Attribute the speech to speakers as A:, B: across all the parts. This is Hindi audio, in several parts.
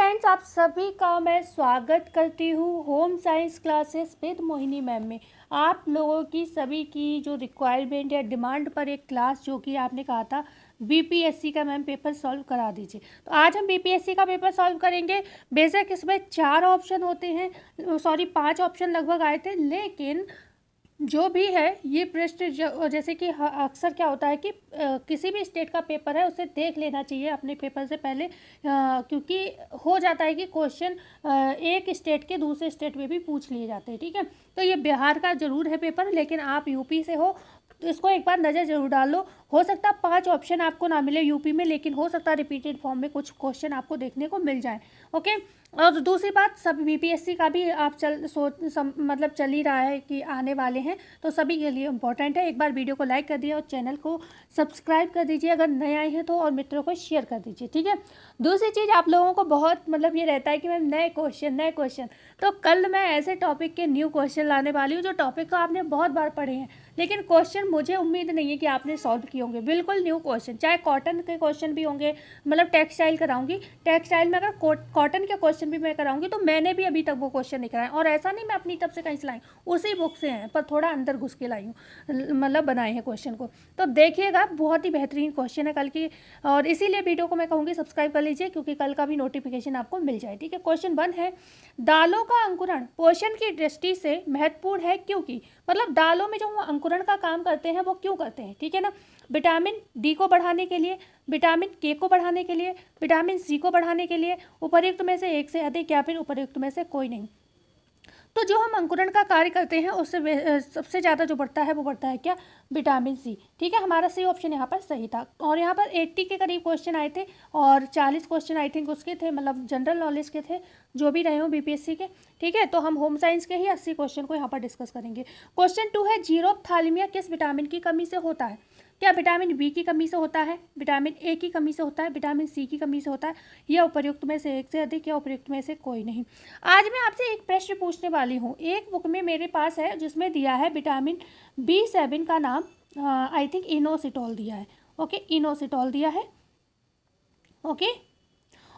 A: फ्रेंड्स, आप सभी का मैं स्वागत करती हूँ home science classes with Mohini ma'am में। आप लोगों की सभी की जो रिक्वायरमेंट या डिमांड पर एक क्लास जो कि आपने कहा था बीपीएससी का मैम पेपर सॉल्व करा दीजिए। तो आज हम बीपीएससी का पेपर सॉल्व करेंगे। बेशक इसमें 4 ऑप्शन होते हैं, 5 ऑप्शन लगभग आए थे, लेकिन जो भी है ये प्रश्न जैसे कि अक्सर क्या होता है कि किसी भी स्टेट का पेपर है उसे देख लेना चाहिए अपने पेपर से पहले, क्योंकि हो जाता है कि क्वेश्चन एक स्टेट के दूसरे स्टेट में भी पूछ लिए जाते हैं। ठीक है, तो ये बिहार का ज़रूर है पेपर, लेकिन आप यूपी से हो तो इसको एक बार नज़र जरूर डाल लो। हो सकता है 5 ऑप्शन आपको ना मिले यूपी में, लेकिन हो सकता है रिपीटेड फॉर्म में कुछ क्वेश्चन आपको देखने को मिल जाए। ओके, और दूसरी बात, सब बीपीएससी का भी आप मतलब चल ही रहा है कि आने वाले हैं, तो सभी के लिए इम्पोर्टेंट है। एक बार वीडियो को लाइक कर दिए और चैनल को सब्सक्राइब कर दीजिए अगर नए आए हैं तो, और मित्रों को शेयर कर दीजिए। ठीक है, दूसरी चीज़, आप लोगों को बहुत मतलब ये रहता है कि मैम नए क्वेश्चन, तो कल मैं ऐसे टॉपिक के न्यू क्वेश्चन लाने वाली हूँ जो टॉपिक को आपने बहुत बार पढ़े हैं, लेकिन क्वेश्चन मुझे उम्मीद नहीं है कि आपने सॉल्व किए होंगे। बिल्कुल न्यू क्वेश्चन, चाहे कॉटन के क्वेश्चन भी होंगे, मतलब टेक्सटाइल कराऊंगी, टेक्सटाइल में अगर कॉटन के क्वेश्चन भी मैं कराऊंगी तो मैंने भी अभी तक वो क्वेश्चन नहीं कराए, और ऐसा नहीं मैं अपनी तरफ से कहीं से लाई, उसी बुक से हैं, पर थोड़ा अंदर घुस के लाई हूँ, मतलब बनाए हैं क्वेश्चन को। तो देखिएगा, बहुत ही बेहतरीन क्वेश्चन है कल की, और इसीलिए वीडियो को मैं कहूँगी सब्सक्राइब कर लीजिए, क्योंकि कल का भी नोटिफिकेशन आपको मिल जाए। ठीक है, क्वेश्चन 1 है, दालों का अंकुरण पोषण की दृष्टि से महत्वपूर्ण है क्योंकि, मतलब दालों में जो वो अंकुरण का काम करते हैं वो क्यों करते हैं। ठीक है ना, विटामिन डी को बढ़ाने के लिए, विटामिन के को बढ़ाने के लिए, विटामिन सी को बढ़ाने के लिए, उपर्युक्त में से एक से अधिक या फिर उपर्युक्त में से कोई नहीं। तो जो हम अंकुरण का कार्य करते हैं उससे सबसे ज़्यादा जो बढ़ता है वो बढ़ता है क्या, विटामिन सी। ठीक है, हमारा सी ऑप्शन यहाँ पर सही था, और यहाँ पर 80 के करीब क्वेश्चन आए थे, और 40 क्वेश्चन आई थिंक उसके थे, मतलब जनरल नॉलेज के थे, जो भी रहे हो बीपीएससी के। ठीक है, तो हम होम साइंस के ही 80 क्वेश्चन को यहाँ पर डिस्कस करेंगे। क्वेश्चन 2 है, जीरोप्थालमिया किस विटामिन की कमी से होता है। क्या विटामिन बी की कमी से होता है, विटामिन ए की कमी से होता है, विटामिन सी की कमी से होता है, या उपर्युक्त में से एक से अधिक, या उपर्युक्त में से कोई नहीं। आज मैं आपसे एक प्रश्न पूछने वाली हूँ, एक बुक में मेरे पास है जिसमें दिया है विटामिन B7 का नाम आई थिंक इनोसिटॉल दिया है। ओके, इनोसिटॉल दिया है। ओके,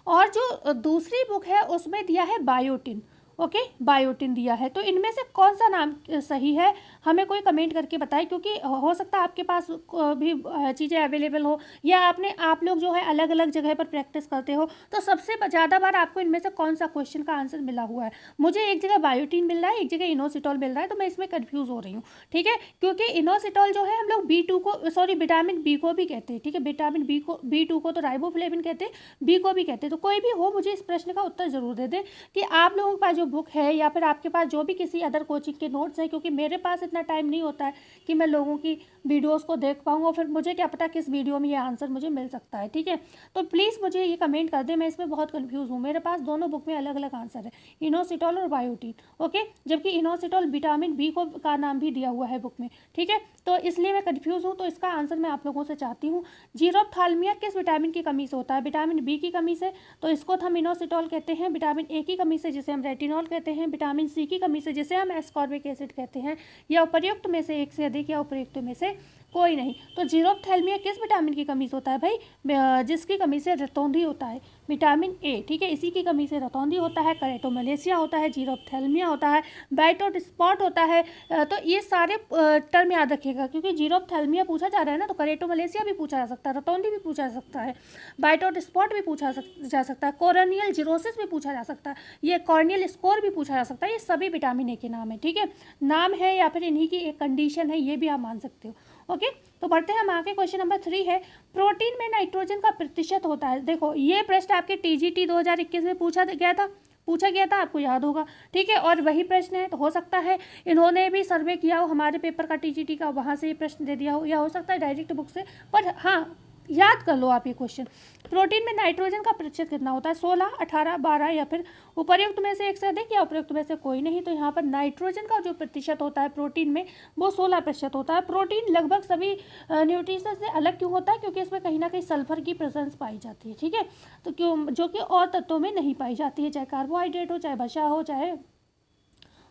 A: और जो दूसरी बुक है उसमें दिया है बायोटिन। ओके, बायोटिन दिया है। तो इनमें से कौन सा नाम सही है, हमें कोई कमेंट करके बताएं, क्योंकि हो सकता है आपके पास भी चीज़ें अवेलेबल हो, या आप लोग जो है अलग अलग जगह पर प्रैक्टिस करते हो, तो सबसे ज़्यादा बार आपको इनमें से कौन सा क्वेश्चन का आंसर मिला हुआ है। मुझे एक जगह बायोटिन मिल रहा है, एक जगह इनोसिटॉल मिल रहा है, तो मैं इसमें कन्फ्यूज़ हो रही हूँ। ठीक है, क्योंकि इनोसिटॉल जो है हम लोग विटामिन बी को भी कहते हैं। ठीक है, विटामिन B2 को तो राइबोफ्लेविन कहते हैं, बी को भी कहते हैं। तो कोई भी हो, मुझे इस प्रश्न का उत्तर जरूर दे दें कि आप लोगों के पास जो बुक है, या फिर आपके पास जो भी किसी अदर कोचिंग के नोट्स हैं, क्योंकि मेरे पास इतना टाइम नहीं होता है कि मैं लोगों की वीडियोस को देख पाऊँ, और फिर मुझे क्या पता किस वीडियो में ये आंसर मुझे मिल सकता है। ठीक है, तो प्लीज़ मुझे ये कमेंट कर दें, मैं इसमें बहुत कंफ्यूज हूँ। मेरे पास दोनों बुक में अलग अलग आंसर है, इनोसिटॉल और बायोटिन। ओके, जबकि इनोसिटॉल विटामिन बी को का नाम भी दिया हुआ है बुक में। ठीक है, तो इसलिए मैं कन्फ्यूज़ हूँ, तो इसका आंसर मैं आप लोगों से चाहती हूँ। जीरोप्थालमिया किस विटामिन की कमी से होता है, विटामिन बी की कमी से, तो इसको हम इनोसिटॉल कहते हैं। विटामिन ए की कमी से, जिसे हम रेटिनॉल कहते हैं। विटामिन सी की कमी से, जिसे हम एस्कॉर्बिक एसिड कहते हैं, या उपर्युक्त में से एक से अधिक, या उपर्युक्त में से कोई नहीं। तो जीरोप्थैल्मिया किस विटामिन की कमी से होता है भाई, जिसकी कमी से रतौंधी होता है, विटामिन ए। ठीक है, इसी की कमी से रतौंधी होता है, करेटोमलेशिया होता है, जीरोप्थैल्मिया होता है, बाइटोट स्पॉट होता है। तो ये सारे टर्म याद रखिएगा, क्योंकि जीरोप्थैल्मिया पूछा जा रहा है ना, तो करेटोमलेशिया भी पूछा जा सकता है, रतौंधी भी पूछा जा सकता है, बाइटोट स्पॉट भी पूछा जा सकता है, कोरोनियल जीरोसिस भी पूछा जा सकता है, ये कॉर्नियल स्कोर भी पूछा जा सकता है। ये सभी विटामिन ए के नाम है। ठीक है, नाम है या फिर इन्हीं की एक कंडीशन है, ये भी आप मान सकते हो। ओके, तो बढ़ते हैं हम आगे। क्वेश्चन नंबर 3 है, प्रोटीन में नाइट्रोजन का प्रतिशत होता है। देखो, ये प्रश्न आपके टीजीटी 2021 में पूछा गया था, आपको याद होगा। ठीक है, और वही प्रश्न है, तो हो सकता है इन्होंने भी सर्वे किया हो हमारे पेपर का, टीजीटी का, वहाँ से ये प्रश्न दे दिया हो, या हो सकता है डायरेक्ट बुक से। पर हाँ, याद कर लो आप ये क्वेश्चन, प्रोटीन में नाइट्रोजन का प्रतिशत कितना होता है, 16, 18, 12, या फिर उपर्युक्त में से एक से अधिक, या उपर्युक्त में से कोई नहीं। तो यहाँ पर नाइट्रोजन का जो प्रतिशत होता है प्रोटीन में, वो 16% होता है। प्रोटीन लगभग सभी न्यूट्रिशन से अलग क्यों होता है, क्योंकि इसमें कहीं ना कहीं सल्फर की प्रेजेंस पाई जाती है। ठीक है, तो क्यों, जो कि और तत्वों में नहीं पाई जाती है, चाहे कार्बोहाइड्रेट हो, चाहे वसा हो, चाहे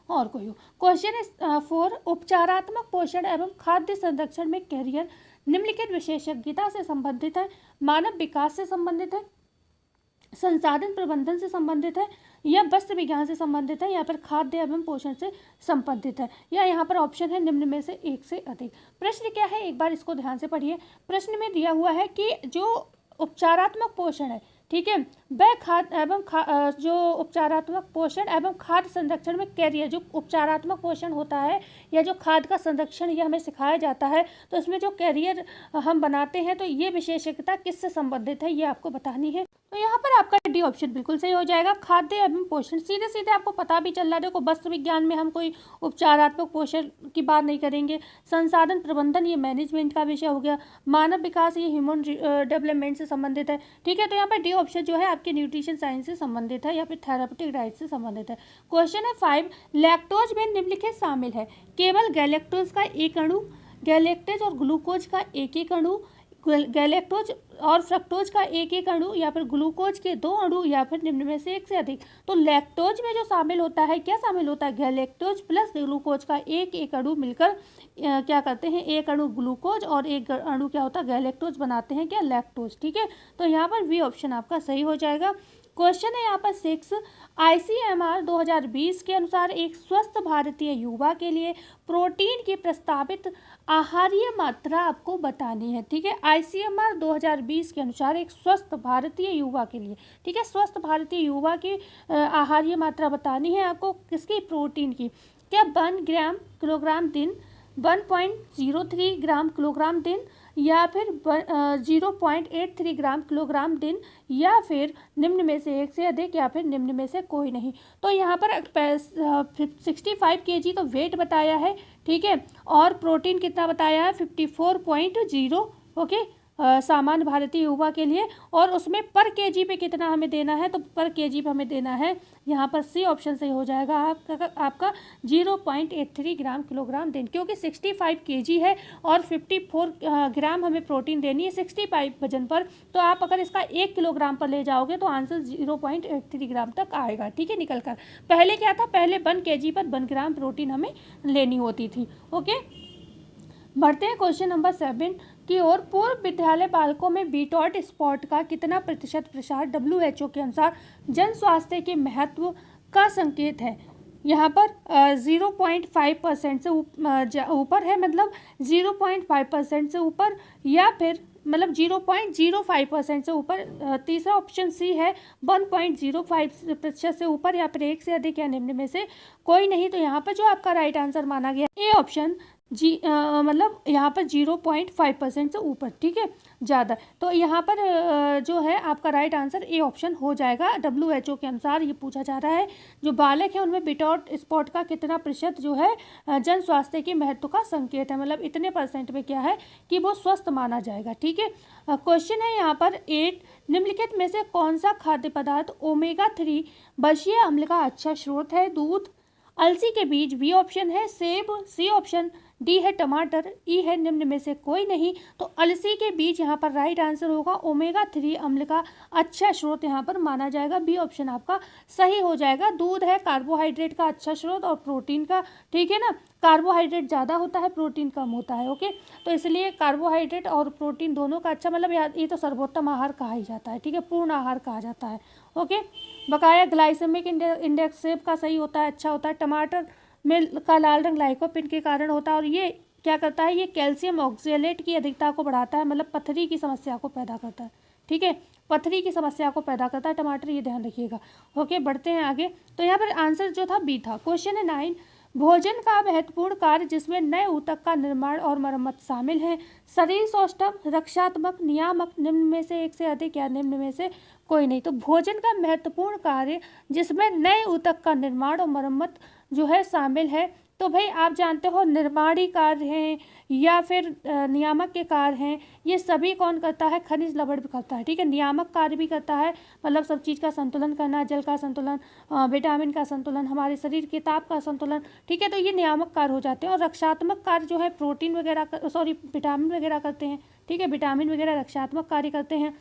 A: और कोई हो। क्वेश्चन 4, उपचारात्मक पोषण एवं खाद्य संरक्षण में कैरियर निम्नलिखित विशेषज्ञता से संबंधित है, मानव विकास से संबंधित है, संसाधन प्रबंधन से संबंधित है, या वस्त्र विज्ञान से संबंधित है, या फिर खाद्य एवं पोषण से संबंधित है, या यहाँ पर ऑप्शन है निम्न में से एक से अधिक। प्रश्न क्या है, एक बार इसको ध्यान से पढ़िए। प्रश्न में दिया हुआ है कि जो उपचारात्मक पोषण है, ठीक है, वह खाद्य एवं जो उपचारात्मक पोषण एवं खाद्य संरक्षण में कैरियर, जो उपचारात्मक पोषण होता है या जो खाद्य का संरक्षण ये हमें सिखाया जाता है, तो इसमें जो कैरियर हम बनाते हैं, तो ये विशेषज्ञता किससे संबंधित है ये आपको बतानी है। तो यहाँ पर आपका डी ऑप्शन बिल्कुल सही हो जाएगा, खाद्य एवं पोषण। सीधे सीधे आपको पता भी चल रहा है, देखो वस्त्र विज्ञान में हम कोई उपचारात्मक पोषण की बात नहीं करेंगे। संसाधन प्रबंधन ये मैनेजमेंट का विषय हो गया। मानव विकास ये ह्यूमन डेवलपमेंट से संबंधित है, ठीक है। तो यहाँ पर डी ऑप्शन जो है आपके न्यूट्रिशन साइंस से संबंधित है या फिर थेरापेटिक डाइट से संबंधित है। क्वेश्चन है 5, लैक्टोज में निम्नलिखित शामिल है, केवल गैलेक्टोज का एक अणु, गैलेक्टेज और ग्लूकोज का एक एक अणु, गैलेक्टोज और फ्रक्टोज का एक एक अणु, या फिर ग्लूकोज के 2 अणु, या फिर निम्न में से एक से अधिक। तो लैक्टोज में जो शामिल होता है, क्या शामिल होता है, गैलेक्टोज प्लस ग्लूकोज का एक एक अणु मिलकर क्या करते हैं, एक अणु ग्लूकोज और एक अणु क्या होता है, गैलेक्टोज बनाते हैं क्या, लैक्टोज, ठीक है। तो यहाँ पर वी ऑप्शन आपका सही हो जाएगा। क्वेश्चन है यहाँ पर 6, ICMR 2020 के अनुसार एक स्वस्थ भारतीय युवा के लिए प्रोटीन की प्रस्तावित आहारीय मात्रा आपको बतानी है, ठीक है। ICMR 2020 के अनुसार एक स्वस्थ भारतीय युवा के लिए, ठीक है, स्वस्थ भारतीय युवा की आहारीय मात्रा बतानी है आपको, किसकी, प्रोटीन की। क्या 1 ग्राम किलोग्राम दिन, 1.03 ग्राम किलोग्राम दिन, या फिर 0.83 ग्राम किलोग्राम दिन, या फिर निम्न में से एक से अधिक, या फिर निम्न में से कोई नहीं। तो यहाँ पर 65 kg तो वेट बताया है, ठीक है, और प्रोटीन कितना बताया है, 54.0, ओके, सामान्य भारतीय युवा के लिए, और उसमें पर केजी पे कितना हमें देना है, तो पर केजी पे हमें देना है, यहाँ पर सी ऑप्शन सही हो जाएगा आपका 0.83 ग्राम किलोग्राम दिन, क्योंकि 65 केजी है और 54 ग्राम हमें प्रोटीन देनी है 65 वजन पर। तो आप अगर इसका 1 किलोग्राम पर ले जाओगे तो आंसर 0.83 ग्राम तक आएगा, ठीक है, निकल कर। पहले क्या था, पहले 1 kg पर 1 ग्राम प्रोटीन हमें लेनी होती थी, ओके। बढ़ते हैं क्वेश्चन नंबर 7 की ओर। पूर्व विद्यालय बालकों में बीटॉट स्पॉट का कितना प्रतिशत प्रसार WHO के अनुसार जन स्वास्थ्य के महत्व का संकेत है। यहाँ पर 0.5% से ऊपर है, मतलब 0.5% से ऊपर, या फिर मतलब 0.05% से ऊपर। तीसरा ऑप्शन सी है 1.05% से ऊपर, या फिर एक से अधिक, या निम्न में से कोई नहीं। तो यहाँ पर जो आपका राइट आंसर माना गया ए ऑप्शन मतलब यहाँ पर 0.5% से ऊपर, ठीक है, ज़्यादा। तो यहाँ पर जो है आपका राइट आंसर ए ऑप्शन हो जाएगा। WHO के अनुसार ये पूछा जा रहा है, जो बालक है उनमें बीटॉट स्पॉट का कितना प्रतिशत जो है जन स्वास्थ्य के महत्व का संकेत है, मतलब इतने % में क्या है कि वो स्वस्थ माना जाएगा, ठीक है। क्वेश्चन है यहाँ पर 8, निम्नलिखित में से कौन सा खाद्य पदार्थ ओमेगा 3 बशीय अम्ल का अच्छा स्रोत है। दूध, अलसी के बीज, बी ऑप्शन है, सेब, सी ऑप्शन, डी है टमाटर, ई है निम्न में से कोई नहीं। तो अलसी के बीज यहाँ पर राइट आंसर होगा। ओमेगा 3 अम्ल का अच्छा स्रोत यहाँ पर माना जाएगा, बी ऑप्शन आपका सही हो जाएगा। दूध है कार्बोहाइड्रेट का अच्छा स्रोत और प्रोटीन का, ठीक है ना, कार्बोहाइड्रेट ज़्यादा होता है, प्रोटीन कम होता है, ओके। तो इसलिए कार्बोहाइड्रेट और प्रोटीन दोनों का अच्छा, मतलब ये तो सर्वोत्तम आहार कहा ही जाता है, ठीक है, पूर्ण आहार कहा जाता है, ओके। बकाया ग्लाइसेमिक इंडेक्स सेब का सही होता है, अच्छा होता है। टमाटर में का लाल रंग लाइकोपिन के कारण होता है, और ये क्या करता है, ये कैल्शियम ऑक्जेलेट की अधिकता को बढ़ाता है, मतलब पथरी की समस्या को पैदा करता है, ठीक है, पथरी की समस्या को पैदा करता है टमाटर, ये ध्यान रखिएगा, ओके। बढ़ते हैं आगे। तो यहाँ पर आंसर जो था बी था। क्वेश्चन है 9, भोजन का महत्वपूर्ण कार्य जिसमें नए ऊतक का निर्माण और मरम्मत शामिल है। शरीर सौष्ठव, रक्षात्मक, नियामक, निम्न में से एक से अधिक, या निम्न में से कोई नहीं। तो भोजन का महत्वपूर्ण कार्य जिसमें नए ऊतक का निर्माण और मरम्मत जो है शामिल है। तो भाई आप जानते हो निर्माणी कार्य हैं या फिर नियामक के कार्य हैं, ये सभी कौन करता है, खनिज लवण भी करता है, ठीक है। नियामक कार्य भी करता है, मतलब सब चीज़ का संतुलन करना, जल का संतुलन, विटामिन का संतुलन, हमारे शरीर के ताप का संतुलन, ठीक है। तो ये नियामक कार्य हो जाते हैं। और रक्षात्मक कार्य जो है प्रोटीन वगैरह विटामिन वगैरह करते हैं, ठीक है, विटामिन वगैरह रक्षात्मक कार्य करते हैं।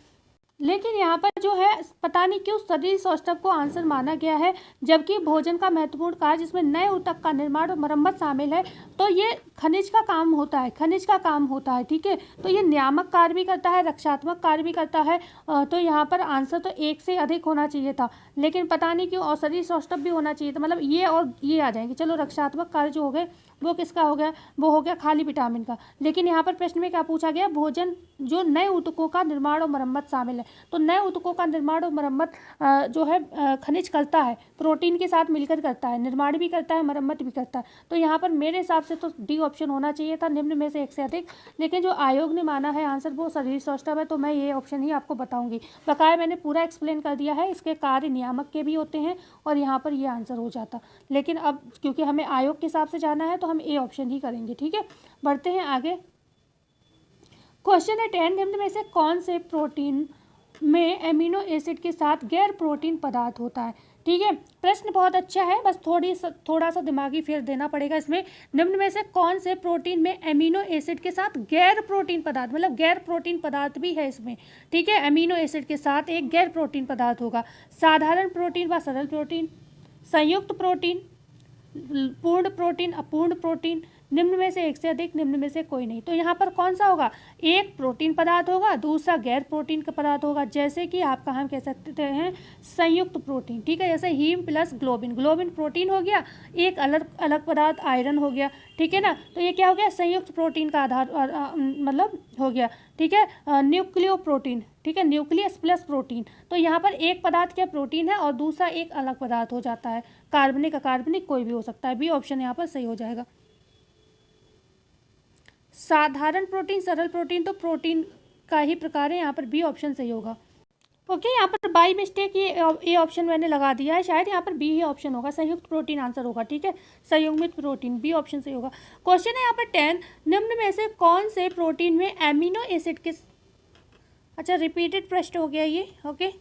A: लेकिन यहाँ पर जो है पता नहीं क्यों शरीर सौष्ठव को आंसर माना गया है, जबकि भोजन का महत्वपूर्ण कार्य जिसमें नए ऊतक का निर्माण और मरम्मत शामिल है, तो ये खनिज का काम होता है, खनिज का काम होता है, ठीक है। तो ये नियामक कार्य भी करता है, रक्षात्मक कार्य भी करता है। तो यहाँ पर आंसर तो एक से अधिक होना चाहिए था, लेकिन पता नहीं क्यों, और शरीर सौष्ठव भी होना चाहिए था, मतलब ये और ये आ जाएंगे। चलो रक्षात्मक कार्य जो हो गए वो किसका हो गया, वो हो गया खाली विटामिन का। लेकिन यहाँ पर प्रश्न में क्या पूछा गया, भोजन जो नए ऊतकों का निर्माण और मरम्मत शामिल है, तो नए ऊतकों का निर्माण और मरम्मत जो है खनिज करता है, प्रोटीन के साथ मिलकर करता है, निर्माण भी करता है, मरम्मत भी करता है। तो यहाँ पर मेरे हिसाब से तो डी ऑप्शन होना चाहिए था, निम्न में से एक से अधिक। लेकिन जो आयोग ने माना है आंसर वो शरीर सौष्ठव है, तो मैं ये ऑप्शन ही आपको बताऊंगी। बकाया मैंने पूरा एक्सप्लेन कर दिया है, इसके कार्य नियामक के भी होते हैं और यहाँ पर ये आंसर हो जाता। लेकिन अब क्योंकि हमें आयोग के हिसाब से जाना है तो हम ए ऑप्शन ही करेंगे, ठीक है। बढ़ते हैं आगे। क्वेश्चन है 10, निम्न में से कौन से प्रोटीन में एमिनो एसिड के साथ गैर प्रोटीन पदार्थ होता है, ठीक है। प्रश्न बहुत अच्छा है, बस थोड़ा सा दिमागी फेर देना पड़ेगा इसमें। निम्न में से कौन से प्रोटीन में एमिनो एसिड के साथ गैर प्रोटीन पदार्थ, मतलब गैर प्रोटीन पदार्थ भी है इसमें, ठीक है। एमिनो एसिड के साथ एक गैर प्रोटीन पदार्थ होगा। साधारण प्रोटीन व सरल प्रोटीन, संयुक्त प्रोटीन, पूर्ण प्रोटीन, अपूर्ण प्रोटीन, निम्न में से एक से अधिक, निम्न में से कोई नहीं। तो यहाँ पर कौन सा होगा, एक प्रोटीन पदार्थ होगा, दूसरा गैर प्रोटीन का पदार्थ होगा। जैसे कि आपका हम कह सकते हैं संयुक्त प्रोटीन, ठीक है। जैसे haem plus globin, globin protein हो गया, एक अलग अलग पदार्थ आयरन हो गया, ठीक है ना। तो ये क्या हो गया, संयुक्त प्रोटीन का आधार मतलब हो गया, ठीक है। न्यूक्लियो प्रोटीन, ठीक है, न्यूक्लियस प्लस प्रोटीन। तो यहाँ पर एक पदार्थ क्या प्रोटीन है और दूसरा एक अलग पदार्थ हो जाता है, कार्बनिक अकार्बनिक कोई भी हो सकता है। बी ऑप्शन यहाँ पर सही हो जाएगा। साधारण प्रोटीन, सरल प्रोटीन, तो प्रोटीन का ही प्रकार है, यहाँ पर बी ऑप्शन सही होगा। ओके, यहाँ पर बाई मिस्टेक ये ऑप्शन मैंने लगा दिया है, शायद यहाँ पर बी ही ऑप्शन होगा, संयुक्त प्रोटीन आंसर होगा, ठीक है। संयुग्मित प्रोटीन, बी ऑप्शन सही होगा। क्वेश्चन है यहाँ पर 10, निम्न में से कौन से प्रोटीन में एमिनो एसिड के, अच्छा रिपीटेड प्रश्न हो गया ये, ओके।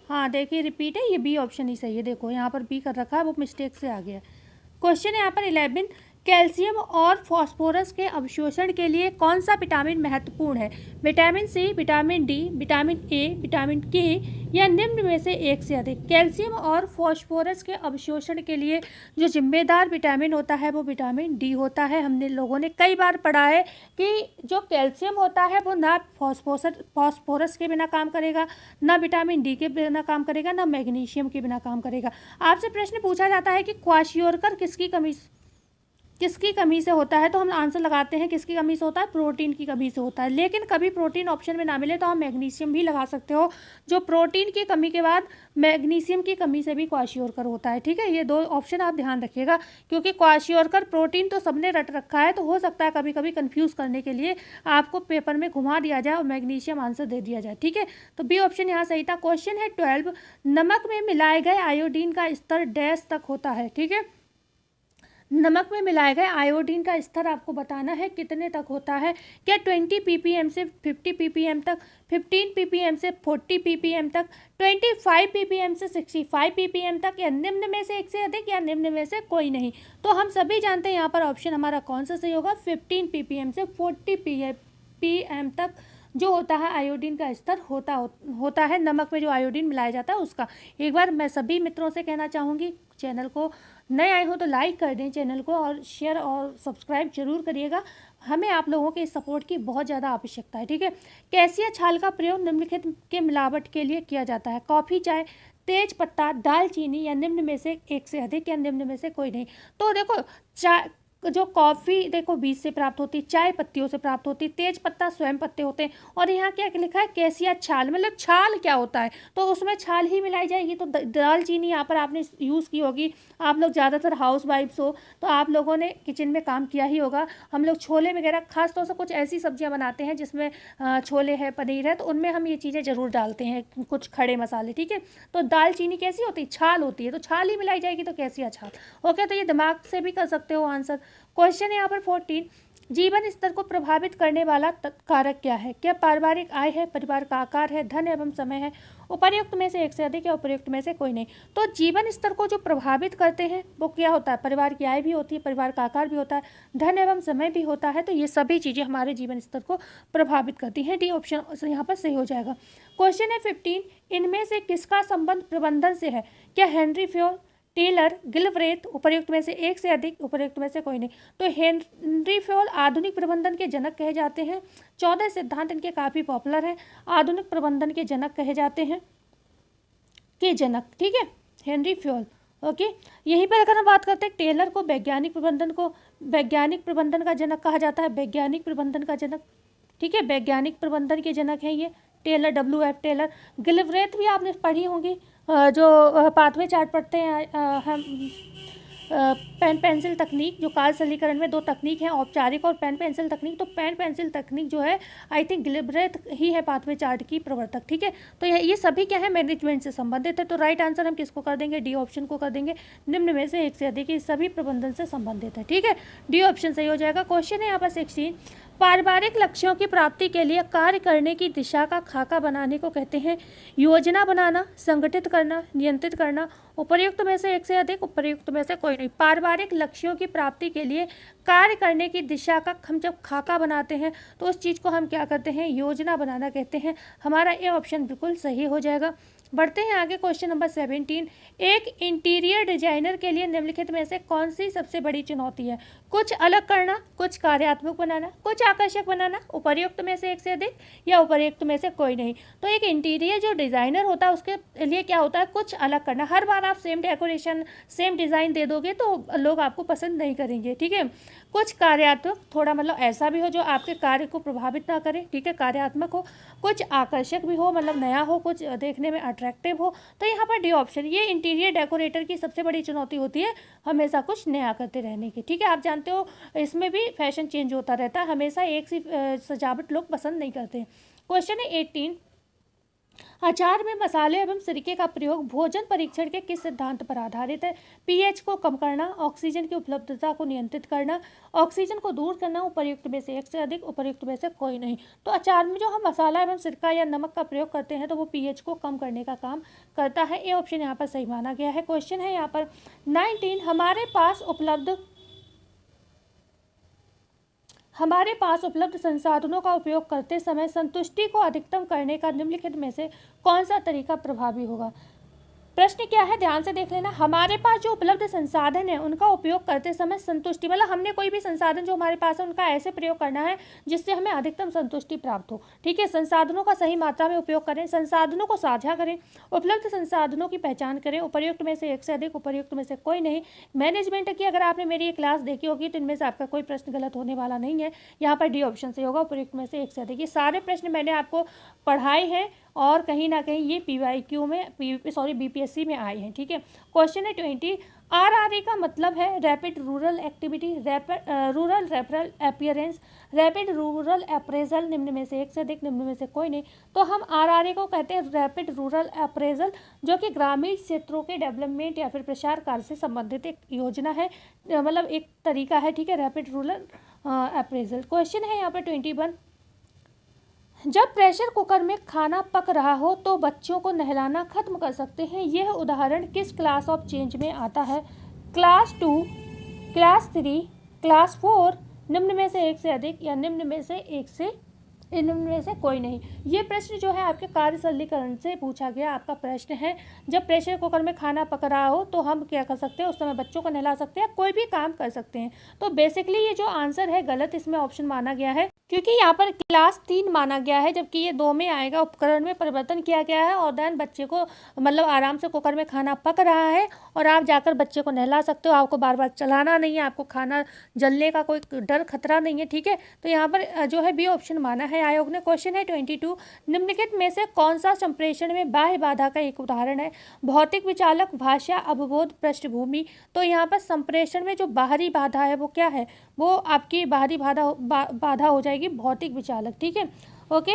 A: हाँ देखिए रिपीट है, ये बी ऑप्शन ही सही है, देखो यहाँ पर बी कर रखा है, वो मिस्टेक से आ गया है। क्वेश्चन है यहाँ पर 11, कैल्शियम और फास्फोरस के अवशोषण के लिए कौन सा विटामिन महत्वपूर्ण है, vitamin C, vitamin D, vitamin A, vitamin K, या निम्न में से एक से अधिक। कैल्शियम और फास्फोरस के अवशोषण के लिए जो जिम्मेदार विटामिन होता है वो विटामिन डी होता है। हमने लोगों ने कई बार पढ़ा है कि जो कैल्शियम होता है वो ना फास्फोरस के बिना काम करेगा, ना विटामिन डी के बिना काम करेगा, ना मैग्नीशियम के बिना काम करेगा। आपसे प्रश्न पूछा जाता है कि क्वाशियोरकर किसकी कमी से होता है, तो हम आंसर लगाते हैं किसकी कमी से होता है, प्रोटीन की कमी से होता है। लेकिन कभी प्रोटीन ऑप्शन में ना मिले तो हम मैग्नीशियम भी लगा सकते हो, जो प्रोटीन की कमी के बाद मैग्नीशियम की कमी से भी क्वाशियोरकर होता है, ठीक है। ये दो ऑप्शन आप ध्यान रखिएगा, क्योंकि क्वाशियोरकर प्रोटीन तो सबने रट रखा है, तो हो सकता है कभी कभी कन्फ्यूज़ करने के लिए आपको पेपर में घुमा दिया जाए और मैग्नीशियम आंसर दे दिया जाए, ठीक है। तो बी ऑप्शन यहाँ सही था। क्वेश्चन है 12, नमक में मिलाए गए आयोडीन का स्तर डैश तक होता है, ठीक है। नमक में मिलाए गए आयोडीन का स्तर आपको बताना है कितने तक होता है, क्या 20 ppm से 50 ppm तक, 15 ppm से 40 ppm तक, 25 ppm से 65 ppm तक, या निम्न में से एक से अधिक, या निम्न में से कोई नहीं। तो हम सभी जानते हैं यहाँ पर ऑप्शन हमारा कौन सा सही होगा, 15 ppm से 40 ppm तक जो होता है आयोडीन का स्तर होता है नमक में जो आयोडीन मिलाया जाता है उसका। एक बार मैं सभी मित्रों से कहना चाहूँगी, चैनल को नए आए हो तो लाइक कर दें चैनल को, और शेयर और सब्सक्राइब जरूर करिएगा, हमें आप लोगों के सपोर्ट की बहुत ज़्यादा आवश्यकता है, ठीक है। कैसिया छाल का प्रयोग निम्नलिखित के मिलावट के लिए किया जाता है, कॉफ़ी, चाय, तेज पत्ता, दालचीनी, या निम्न में से एक से अधिक, या निम्न में से कोई नहीं। तो देखो चाय, जो कॉफ़ी देखो बीज से प्राप्त होती, चाय पत्तियों से प्राप्त होती, तेज पत्ता स्वयं पत्ते होते हैं, और यहाँ क्या लिखा है कैसिया छाल, मतलब छाल क्या होता है, तो उसमें छाल ही मिलाई जाएगी। तो दालचीनी यहाँ पर आपने यूज़ की होगी, आप लोग ज़्यादातर हाउस वाइफ्स हो तो आप लोगों ने किचन में काम किया ही होगा। हम लोग छोले वगैरह खास तौर से कुछ ऐसी सब्जियाँ बनाते हैं जिसमें छोले है, पनीर है, तो उनमें हम ये चीज़ें ज़रूर डालते हैं, कुछ खड़े मसाले, ठीक है। तो दालचीनी कैसी होती है, छाल होती है, तो छाल ही मिलाई जाएगी, तो कैसिया छाल। ओके, तो ये दिमाग से भी कर सकते हो आंसर। क्वेश्चन है यहाँ पर 14, जीवन स्तर को प्रभावित करने वाला कारक क्या है? क्या पारिवारिक आय है, परिवार का आकार है, धन एवं समय है, उपर्युक्त में से एक से अधिक या उपर्युक्त में से कोई नहीं। तो जीवन स्तर को जो प्रभावित करते हैं वो क्या होता है? परिवार की आय भी होती है, परिवार का आकार भी होता है, धन एवं समय भी होता है। तो ये सभी चीज़ें हमारे जीवन स्तर को प्रभावित करती हैं। डी ऑप्शन यहाँ पर सही हो जाएगा। क्वेश्चन है 15, इनमें से किसका संबंध प्रबंधन से है? क्या हेनरी फ्योल, टेलर, गिलब्रेथ, उपर्युक्त में से एक से अधिक, उपर्युक्त में से कोई नहीं। तो हेनरी फ्योल आधुनिक प्रबंधन के जनक कहे जाते हैं। 14 सिद्धांत इनके काफ़ी पॉपुलर हैं। आधुनिक प्रबंधन के जनक कहे जाते हैं, के जनक, ठीक है, हेनरी फ्योल। ओके, यहीं पर अगर हम बात करते हैं टेलर को वैज्ञानिक प्रबंधन का जनक कहा जाता है, वैज्ञानिक प्रबंधन का जनक, ठीक है, वैज्ञानिक प्रबंधन के जनक हैं ये टेलर, WF टेलर। गिलब्रेथ भी आपने पढ़ी होंगी, जो पाथवे चार्ट पढ़ते हैं हम, पेन पेंसिल तकनीक, जो काल सरलीकरण में दो तकनीक हैं, औपचारिक और पेन पेंसिल तकनीक। तो पेन पेंसिल तकनीक जो है आई थिंक गिलब्रेथ ही है पाथवे चार्ट की प्रवर्तक, ठीक है। तो ये सभी क्या है? मैनेजमेंट से संबंधित है। तो राइट आंसर हम किसको कर देंगे? डी ऑप्शन को कर देंगे। निम्न में से एक से अधिक, ये सभी प्रबंधन से संबंधित है, ठीक है, डी ऑप्शन सही हो जाएगा। क्वेश्चन है यहाँ पर 16, पारिवारिक लक्ष्यों की प्राप्ति के लिए कार्य करने की दिशा का खाका बनाने को कहते हैं योजना बनाना, संगठित करना, नियंत्रित करना, उपर्युक्त में से एक से अधिक, उपर्युक्त में से कोई नहीं। पारिवारिक लक्ष्यों की प्राप्ति के लिए कार्य करने की दिशा का हम जब खाका बनाते हैं तो उस चीज़ को हम क्या करते हैं? योजना बनाना कहते हैं। हमारा ये ऑप्शन बिल्कुल सही हो जाएगा। बढ़ते हैं आगे। क्वेश्चन नंबर 17, एक इंटीरियर डिजाइनर के लिए निम्नलिखित में से कौन सी सबसे बड़ी चुनौती है? कुछ अलग करना, कुछ कार्यात्मक बनाना, कुछ आकर्षक बनाना, उपर्युक्त में से एक से अधिक या उपर्युक्त में से कोई नहीं। तो एक इंटीरियर जो डिज़ाइनर होता है उसके लिए क्या होता है? कुछ अलग करना। हर बार आप सेम डेकोरेशन, सेम डिज़ाइन दे दोगे तो लोग आपको पसंद नहीं करेंगे, ठीक है। कुछ कार्यात्मक, थोड़ा मतलब ऐसा भी हो जो आपके कार्य को प्रभावित ना करे, ठीक है, कार्यात्मक हो। कुछ आकर्षक भी हो, मतलब नया हो, कुछ देखने में अट्रैक्टिव हो। तो यहाँ पर डी ऑप्शन, ये इंटीरियर डेकोरेटर की सबसे बड़ी चुनौती होती है, हमेशा कुछ नया करते रहने की, ठीक है। आप जानते हो इसमें भी फैशन चेंज होता रहता है, हमेशा एक सी सजावट लोग पसंद नहीं करते। क्वेश्चन है 18, अचार में मसाले एवं सिरके का प्रयोग भोजन परीक्षण के किस सिद्धांत पर आधारित है? पीएच को कम करना, ऑक्सीजन की उपलब्धता को नियंत्रित करना, ऑक्सीजन को दूर करना, उपर्युक्त में से एक से अधिक, उपर्युक्त में से कोई नहीं। तो अचार में जो हम मसाला एवं सिरका या नमक का प्रयोग करते हैं तो वो पीएच को कम करने का काम करता है। ये ऑप्शन यहाँ पर सही माना गया है। क्वेश्चन है यहाँ पर 19, हमारे पास उपलब्ध संसाधनों का उपयोग करते समय संतुष्टि को अधिकतम करने का निम्नलिखित में से कौन सा तरीका प्रभावी होगा? प्रश्न क्या है, ध्यान से देख लेना। हमारे पास जो उपलब्ध संसाधन है उनका उपयोग करते समय संतुष्टि, मतलब हमने कोई भी संसाधन जो हमारे पास है उनका ऐसे प्रयोग करना है जिससे हमें अधिकतम संतुष्टि प्राप्त हो, ठीक है। संसाधनों का सही मात्रा में उपयोग करें, संसाधनों को साझा करें, उपलब्ध संसाधनों की पहचान करें, उपर्युक्त में से एक से अधिक, उपर्युक्त में से कोई नहीं। मैनेजमेंट की अगर आपने मेरी ये क्लास देखी होगी तो इनमें से आपका कोई प्रश्न गलत होने वाला नहीं है। यहाँ पर डी ऑप्शन से होगा, उपर्युक्त में से एक से अधिक। ये सारे प्रश्न मैंने आपको पढ़ाए हैं और कहीं ना कहीं ये PYQ में BPSC में आए हैं, ठीक है। क्वेश्चन है 20, RRA का मतलब है rapid rural activity, rural referral appearance, rapid rural appraisal, निम्न में से एक से अधिक, निम्न में से कोई नहीं। तो हम RRA को कहते हैं रैपिड रूरल अप्रेजल, जो कि ग्रामीण क्षेत्रों के डेवलपमेंट या फिर प्रसार कार्य से संबंधित एक योजना है, मतलब एक तरीका है, ठीक है, रैपिड रूरल अप्रेजल। क्वेश्चन है यहाँ पर 21, जब प्रेशर कुकर में खाना पक रहा हो तो बच्चों को नहलाना खत्म कर सकते हैं। यह उदाहरण किस क्लास ऑफ चेंज में आता है? क्लास 2, क्लास 3, क्लास 4, निम्न में से एक से अधिक या निम्न में से कोई नहीं। ये प्रश्न जो है आपके कार्य सरलीकरण से पूछा गया आपका प्रश्न है। जब प्रेशर कुकर में खाना पक रहा हो तो हम क्या कर सकते हैं? उस समय बच्चों को नहला सकते हैं, कोई भी काम कर सकते हैं। तो बेसिकली ये जो आंसर है गलत इसमें ऑप्शन माना गया है, क्योंकि यहाँ पर क्लास 3 माना गया है, जबकि ये 2 में आएगा। उपकरण में परिवर्तन किया गया है और देन बच्चे को मतलब आराम से कुकर में खाना पक रहा है और आप जाकर बच्चे को नहला सकते हो, आपको बार बार चलाना नहीं है, आपको खाना जलने का कोई डर खतरा नहीं है, ठीक है। तो यहाँ पर जो है बी ऑप्शन माना है आयोग ने। क्वेश्चन है 22, निम्नलिखित में से कौन सा संप्रेषण में बाह्य बाधा का एक उदाहरण है? भौतिक विचालक, भाषा, अवबोध, पृष्ठभूमि। तो यहाँ पर संप्रेषण में जो बाहरी बाधा है वो क्या है? वो आपकी बाहरी बाधा हो जाएगी भौतिक विचालक, ठीक है। ओके।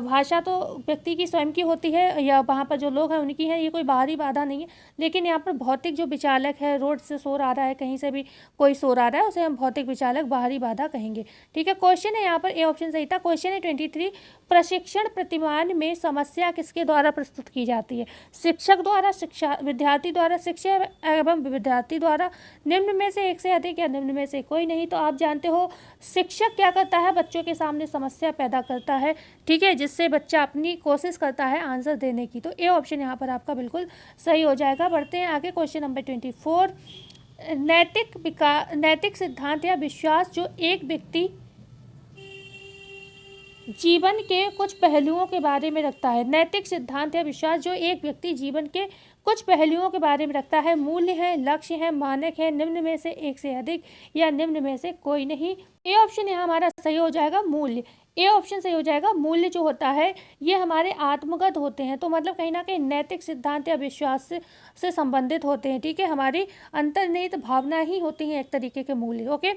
A: भाषा तो व्यक्ति की स्वयं की होती है या वहाँ पर जो लोग हैं उनकी है, ये कोई बाहरी बाधा नहीं है। लेकिन यहाँ पर भौतिक जो विचालक है, रोड से शोर आ रहा है, कहीं से भी कोई शोर आ रहा है, उसे हम भौतिक विचालक, बाहरी बाधा कहेंगे। ठीक है, क्वेश्चन है यहाँ पर ए ऑप्शन सही था। क्वेश्चन है 23, प्रशिक्षण प्रतिमान में समस्या किसके द्वारा प्रस्तुत की जाती है? शिक्षक द्वारा, शिक्षा विद्यार्थी द्वारा, शिक्षक एवं विद्यार्थी द्वारा, निम्न में से एक से अधिक या निम्न में से कोई नहीं। तो आप जानते हो शिक्षक क्या करता है, बच्चों के सामने समस्या पैदा करता है, ठीक है, जिससे बच्चा अपनी कोशिश करता है आंसर देने की। तो ए ऑप्शन यहाँ पर आपका बिल्कुल सही हो जाएगा। बढ़ते हैं आगे, क्वेश्चन नंबर 24, नैतिक सिद्धांत या विश्वास जो एक व्यक्ति जीवन के कुछ पहलुओं के बारे में रखता है। नैतिक सिद्धांत या विश्वास जो एक व्यक्ति जीवन के कुछ पहलुओं के बारे में रखता है। मूल्य है, लक्ष्य है, मानक है, निम्न में से एक से अधिक या निम्न में से कोई नहीं। ए ऑप्शन यहाँ हमारा सही हो जाएगा, मूल्य। ए ऑप्शन सही हो जाएगा। मूल्य जो होता है ये हमारे आत्मगत होते हैं, तो मतलब कहीं ना कहीं नैतिक सिद्धांत या विश्वास से संबंधित होते हैं, ठीक है। हमारी अंतर्निहित भावना ही होती हैं एक तरीके के मूल्य, ओके,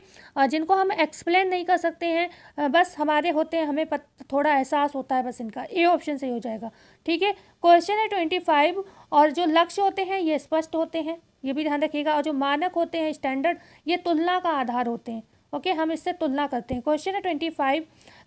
A: जिनको हम एक्सप्लेन नहीं कर सकते हैं, बस हमारे होते हैं, हमें थोड़ा एहसास होता है बस इनका। ए ऑप्शन सही हो जाएगा, ठीक है। क्वेश्चन है 25, और जो लक्ष्य होते हैं ये स्पष्ट होते हैं, ये भी ध्यान रखिएगा, और जो मानक होते हैं, स्टैंडर्ड, ये तुलना का आधार होते हैं, ओके, हम इससे तुलना करते हैं। क्वेश्चन है 25,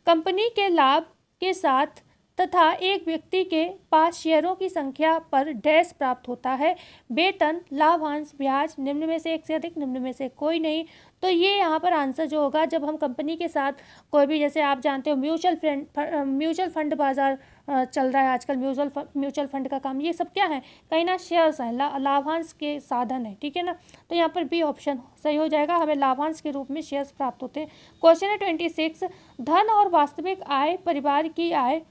A: कंपनी के लाभ के साथ तथा एक व्यक्ति के पास शेयरों की संख्या पर डैश प्राप्त होता है, वेतन, लाभांश, ब्याज, निम्न में से एक से अधिक, निम्न में से कोई नहीं। तो ये यहाँ पर आंसर जो होगा, जब हम कंपनी के साथ कोई भी, जैसे आप जानते हो म्यूचुअल फंड बाजार चल रहा है आजकल, म्यूचुअल फंड का काम, ये सब क्या है, कहीं ना शेयर्स हैं, लाभांश के साधन है, ठीक है ना। तो यहाँ पर बी ऑप्शन सही हो जाएगा, हमें लाभांश के रूप में शेयर्स प्राप्त होते हैं। क्वेश्चन है 26, धन और वास्तविक आय परिवार की आय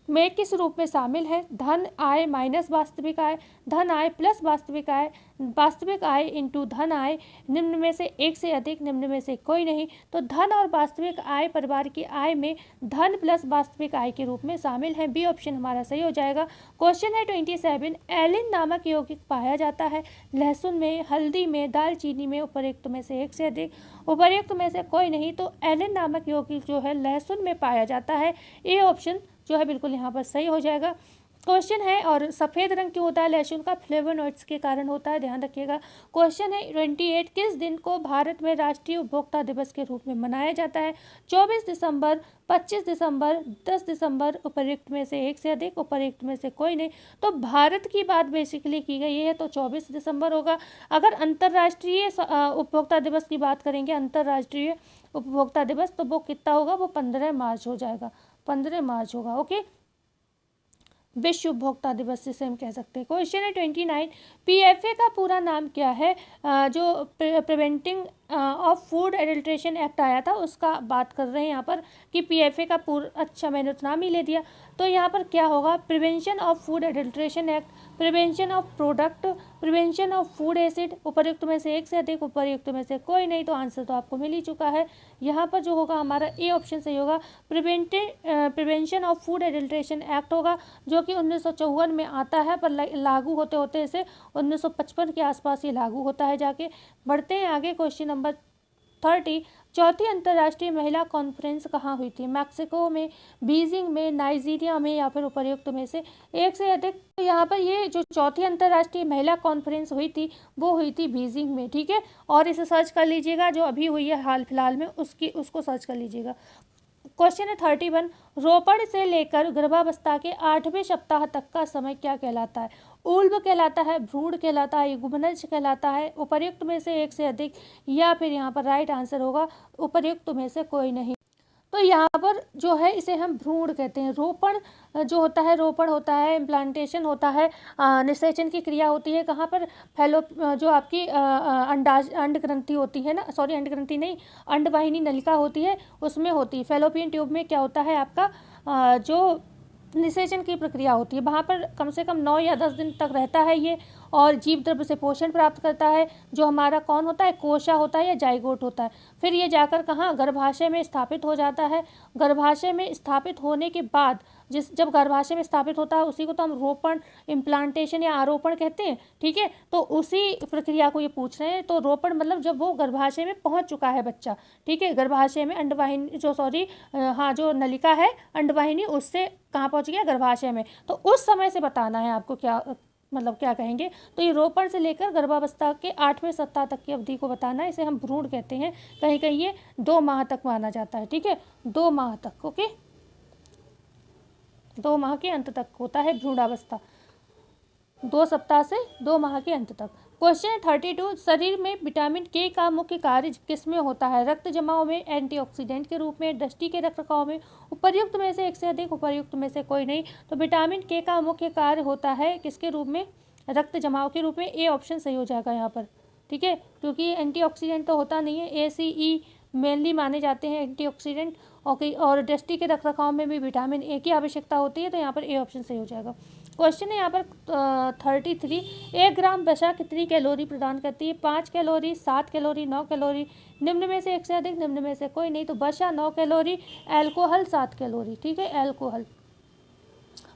A: में किस रूप में शामिल है? धन आय माइनस वास्तविक आय, धन आय प्लस वास्तविक आय, वास्तविक आय इंटू धन आय, निम्न में से एक से अधिक, निम्न में से कोई नहीं। तो धन और वास्तविक आय परिवार की आय में धन प्लस वास्तविक आय के रूप में शामिल है, बी ऑप्शन हमारा सही हो जाएगा। क्वेश्चन है 27, एलिन नामक यौगिक पाया जाता है लहसुन में, हल्दी में, दालचीनी में, उपर्युक्त में से एक से अधिक, उपर्युक्त में से कोई नहीं। तो एलिन नामक यौगिक जो है लहसुन में पाया जाता है, ए ऑप्शन जो है बिल्कुल यहाँ पर सही हो जाएगा। क्वेश्चन है, और सफ़ेद रंग क्यों होता है लहसुन का? फ्लेवोनॉइड्स के कारण होता है, ध्यान रखिएगा। क्वेश्चन है 28, किस दिन को भारत में राष्ट्रीय उपभोक्ता दिवस के रूप में मनाया जाता है? 24 दिसंबर, 25 दिसंबर, 10 दिसंबर, उपर्युक्त में से एक से अधिक, उपर्युक्त में से कोई नहीं। तो भारत की बात बेसिकली की गई है, तो 24 दिसंबर होगा। अगर अंतर्राष्ट्रीय उपभोक्ता दिवस की बात करेंगे, अंतर्राष्ट्रीय उपभोक्ता दिवस, तो वो कितना होगा? वो 15 मार्च हो जाएगा, 15 मार्च होगा, ओके। विश्व उपभोक्ता दिवस जिसे हम कह सकते हैं। क्वेश्चन है 29, पीएफए का पूरा नाम क्या है? जो preventing of food adulteration act आया था उसका बात कर रहे हैं यहाँ पर, कि पीएफए का अच्छा मैंने तो नाम ही ले दिया। तो यहाँ पर क्या होगा? Prevention of food adulteration act, prevention of product, prevention of food acid, उपर्युक्त में से एक से अधिक, उपर्युक्त में से कोई नहीं। तो आंसर तो आपको मिल ही चुका है। यहाँ पर जो होगा हमारा ए ऑप्शन सही होगा, prevention of food adulteration act होगा, जो कि 1954 में आता है, पर लागू होते होते इसे 1955 के आसपास ये लागू होता है जाके। बढ़ते हैं आगे, क्वेश्चन नंबर 30, चौथी अंतर्राष्ट्रीय महिला कॉन्फ्रेंस कहाँ हुई थी? मैक्सिको में, बीजिंग में, नाइजीरिया में, या फिर उपर्युक्त में से एक से अधिक। तो यहाँ पर ये जो चौथी अंतर्राष्ट्रीय महिला कॉन्फ्रेंस हुई थी वो हुई थी बीजिंग में, ठीक है। और इसे सर्च कर लीजिएगा, जो अभी हुई है हाल फिलहाल में, उसको सर्च कर लीजिएगा। क्वेश्चन है 31, रोपण से लेकर गर्भावस्था के 8वें सप्ताह तक का समय क्या कहलाता है? ऊल्ब कहलाता है, भ्रूण कहलाता है, युग्मनज कहलाता है, उपर्युक्त में से एक से अधिक, या फिर यहाँ पर राइट आंसर होगा उपर्युक्त में से कोई नहीं। तो यहाँ पर जो है इसे हम भ्रूण कहते हैं। रोपण जो होता है, रोपण होता है, इम्प्लांटेशन होता है, निषेचन की क्रिया होती है कहाँ पर? जो आपकी अंड ग्रंथि होती है ना, सॉरी अंड ग्रंथि नहीं, अंडवाहिनी नलिका होती है, उसमें होती है। फैलोपियन ट्यूब में क्या होता है आपका, जो निषेचन की प्रक्रिया होती है, वहाँ पर कम से कम 9 या 10 दिन तक रहता है ये, और जीव द्रव्य से पोषण प्राप्त करता है, जो हमारा कौन होता है? कोशा होता है या जाइगोट होता है। फिर ये जाकर कहाँ? गर्भाशय में स्थापित हो जाता है। गर्भाशय में स्थापित होने के बाद जब गर्भाशय में स्थापित होता है उसी को तो हम रोपण, इम्प्लांटेशन या आरोपण कहते हैं, ठीक है। तो उसी प्रक्रिया को ये पूछ रहे हैं। तो रोपण मतलब जब वो गर्भाशय में पहुंच चुका है बच्चा, ठीक है, गर्भाशय में अंडवाहिनी जो नलिका है अंडवाहिनी उससे कहाँ पहुंच गया, गर्भाशय में। तो उस समय से बताना है आपको क्या क्या कहेंगे। तो ये रोपण से लेकर गर्भावस्था के 8वें सप्ताह तक की अवधि को बताना है। इसे हम भ्रूण कहते हैं। कहीं कहीं ये 2 माह तक माना जाता है, ठीक है, 2 माह तक, ओके, 2 माह के अंत तक होता है भ्रूणावस्था, 2 सप्ताह से 2 माह के अंत तक। क्वेश्चन 32, शरीर में विटामिन के का मुख्य कार्य किसमें होता है? रक्त जमाव में, एंटीऑक्सीडेंट के रूप में, दृष्टि के रखरखाव में, उपर्युक्त में से एक से अधिक, उपर्युक्त में से कोई नहीं। तो विटामिन के का मुख्य कार्य होता है किसके रूप में? रक्त जमाव के रूप में। ए ऑप्शन सही हो जाएगा यहाँ पर, ठीक है, क्योंकि एंटीऑक्सीडेंट तो होता नहीं है। ACE मेनली माने जाते हैं एंटीऑक्सीडेंट। ओके, और दृष्टि के रखरखाव में भी विटामिन ए की आवश्यकता होती है। तो यहाँ पर ए ऑप्शन सही हो जाएगा। क्वेश्चन है यहाँ पर 33, 1 ग्राम वसा कितनी कैलोरी प्रदान करती है? 5 कैलोरी, 7 कैलोरी, 9 कैलोरी, निम्न में से एक से अधिक, निम्न में से कोई नहीं। तो वसा 9 कैलोरी, अल्कोहल 7 कैलोरी, ठीक है, अल्कोहल।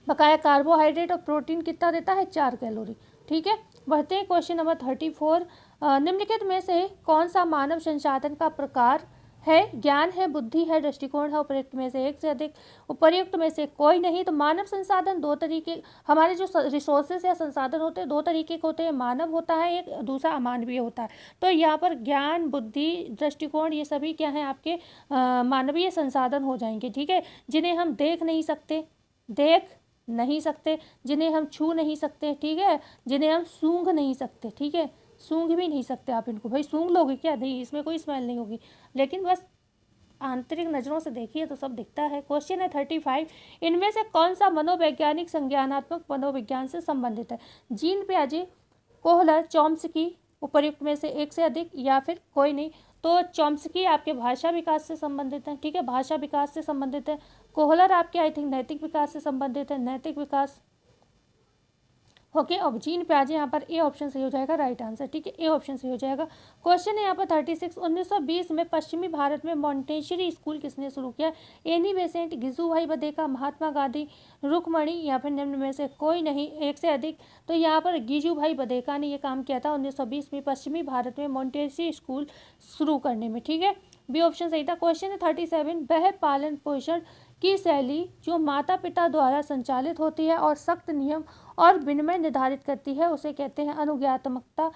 A: बकाया कार्बोहाइड्रेट और प्रोटीन कितना देता है? 4 कैलोरी, ठीक है। बढ़ते हैं क्वेश्चन नंबर 34, निम्नलिखित में से कौन सा मानव संसाधन का प्रकार है? ज्ञान है, बुद्धि है, दृष्टिकोण है, उपर्युक्त में से एक से अधिक, उपर्युक्त में से कोई नहीं। तो मानव संसाधन 2 तरीके, हमारे जो रिसोर्सेज या संसाधन होते हैं 2 तरीके के होते हैं, मानव होता है एक, दूसरा अमानवीय होता है। तो यहाँ पर ज्ञान, बुद्धि, दृष्टिकोण ये सभी क्या हैं? आपके मानवीय संसाधन हो जाएंगे, ठीक है, जिन्हें हम देख नहीं सकते, जिन्हें हम छू नहीं सकते, ठीक है, जिन्हें हम सूंघ नहीं सकते, ठीक है, सूंघ भी नहीं सकते आप इनको। भाई सूंघ लोगे क्या? नहीं, इसमें कोई स्मेल नहीं होगी, लेकिन बस आंतरिक नज़रों से देखिए तो सब दिखता है। क्वेश्चन है 35, इनमें से कौन सा मनोवैज्ञानिक संज्ञानात्मक मनोविज्ञान से संबंधित है? जीन पियाजे, कोहलर, चॉम्स्की, उपर्युक्त में से एक से अधिक या फिर कोई नहीं। तो चॉम्स्की आपके भाषा विकास से संबंधित है, ठीक है, भाषा विकास से संबंधित है। कोहलर आपके आई थिंक नैतिक विकास से संबंधित है, नैतिक विकास, ओके। और जीन पियाजे यहाँ पर ए ऑप्शन सही हो जाएगा, राइट आंसर, ठीक है, ए ऑप्शन सही हो जाएगा। क्वेश्चन है यहाँ पर 36, 1920 में पश्चिमी भारत में मॉन्टेसरी स्कूल किसने शुरू किया? एनी बेसेंट, गिजुभाई बदेका, महात्मा गांधी, रुक्मणी या फिर निम्न में से कोई नहीं, एक से अधिक। तो यहाँ पर गिजुभाई बदेका ने ये काम किया था 1920 में पश्चिमी भारत में मॉन्टेसरी स्कूल शुरू करने में, ठीक है, बी ऑप्शन सही था। क्वेश्चन है 37, वह पालन पोषण की शैली जो माता पिता द्वारा संचालित होती है और सख्त नियम और विनिमय निर्धारित करती है उसे कहते हैं अनुज्ञात्मकता,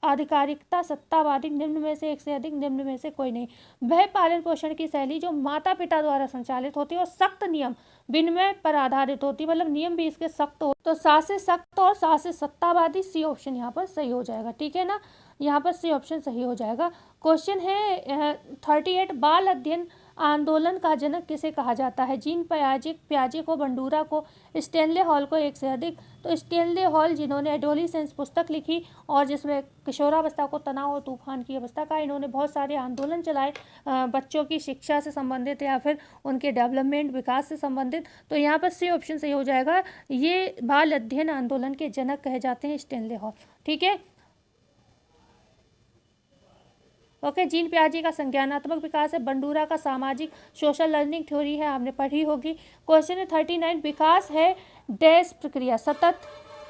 A: आधिकारिकता, सत्तावादी, निम्न में से एक से अधिक, निम्न में से कोई नहीं। वह पालन पोषण की शैली जो माता पिता द्वारा संचालित होती है और सख्त नियम विनिमय पर आधारित होती है, मतलब नियम भी इसके सख्त हो। तो सा से सख्त और सा से सत्तावादी, सी ऑप्शन यहाँ पर सही हो जाएगा, ठीक है ना, यहाँ पर सी ऑप्शन सही हो जाएगा। क्वेश्चन है 38, बाल अध्ययन आंदोलन का जनक किसे कहा जाता है? जीन पियाजे को, बंडूरा को, स्टेनले हॉल को, एक से अधिक। तो स्टेनले हॉल जिन्होंने एडोलिसेंस पुस्तक लिखी और जिसमें किशोरावस्था को तनाव और तूफान की अवस्था का, इन्होंने बहुत सारे आंदोलन चलाए बच्चों की शिक्षा से संबंधित या फिर उनके डेवलपमेंट विकास से संबंधित। तो यहाँ पर सी ऑप्शन सही हो जाएगा, ये बाल अध्ययन आंदोलन के जनक कहे जाते हैं स्टेनले हॉल, ठीक है, ओके। जीन पियाजे का संज्ञानात्मक विकास है, बंडूरा का सामाजिक सोशल लर्निंग थ्योरी है, आपने पढ़ी होगी। क्वेश्चन है 39, विकास है डैश प्रक्रिया, सतत,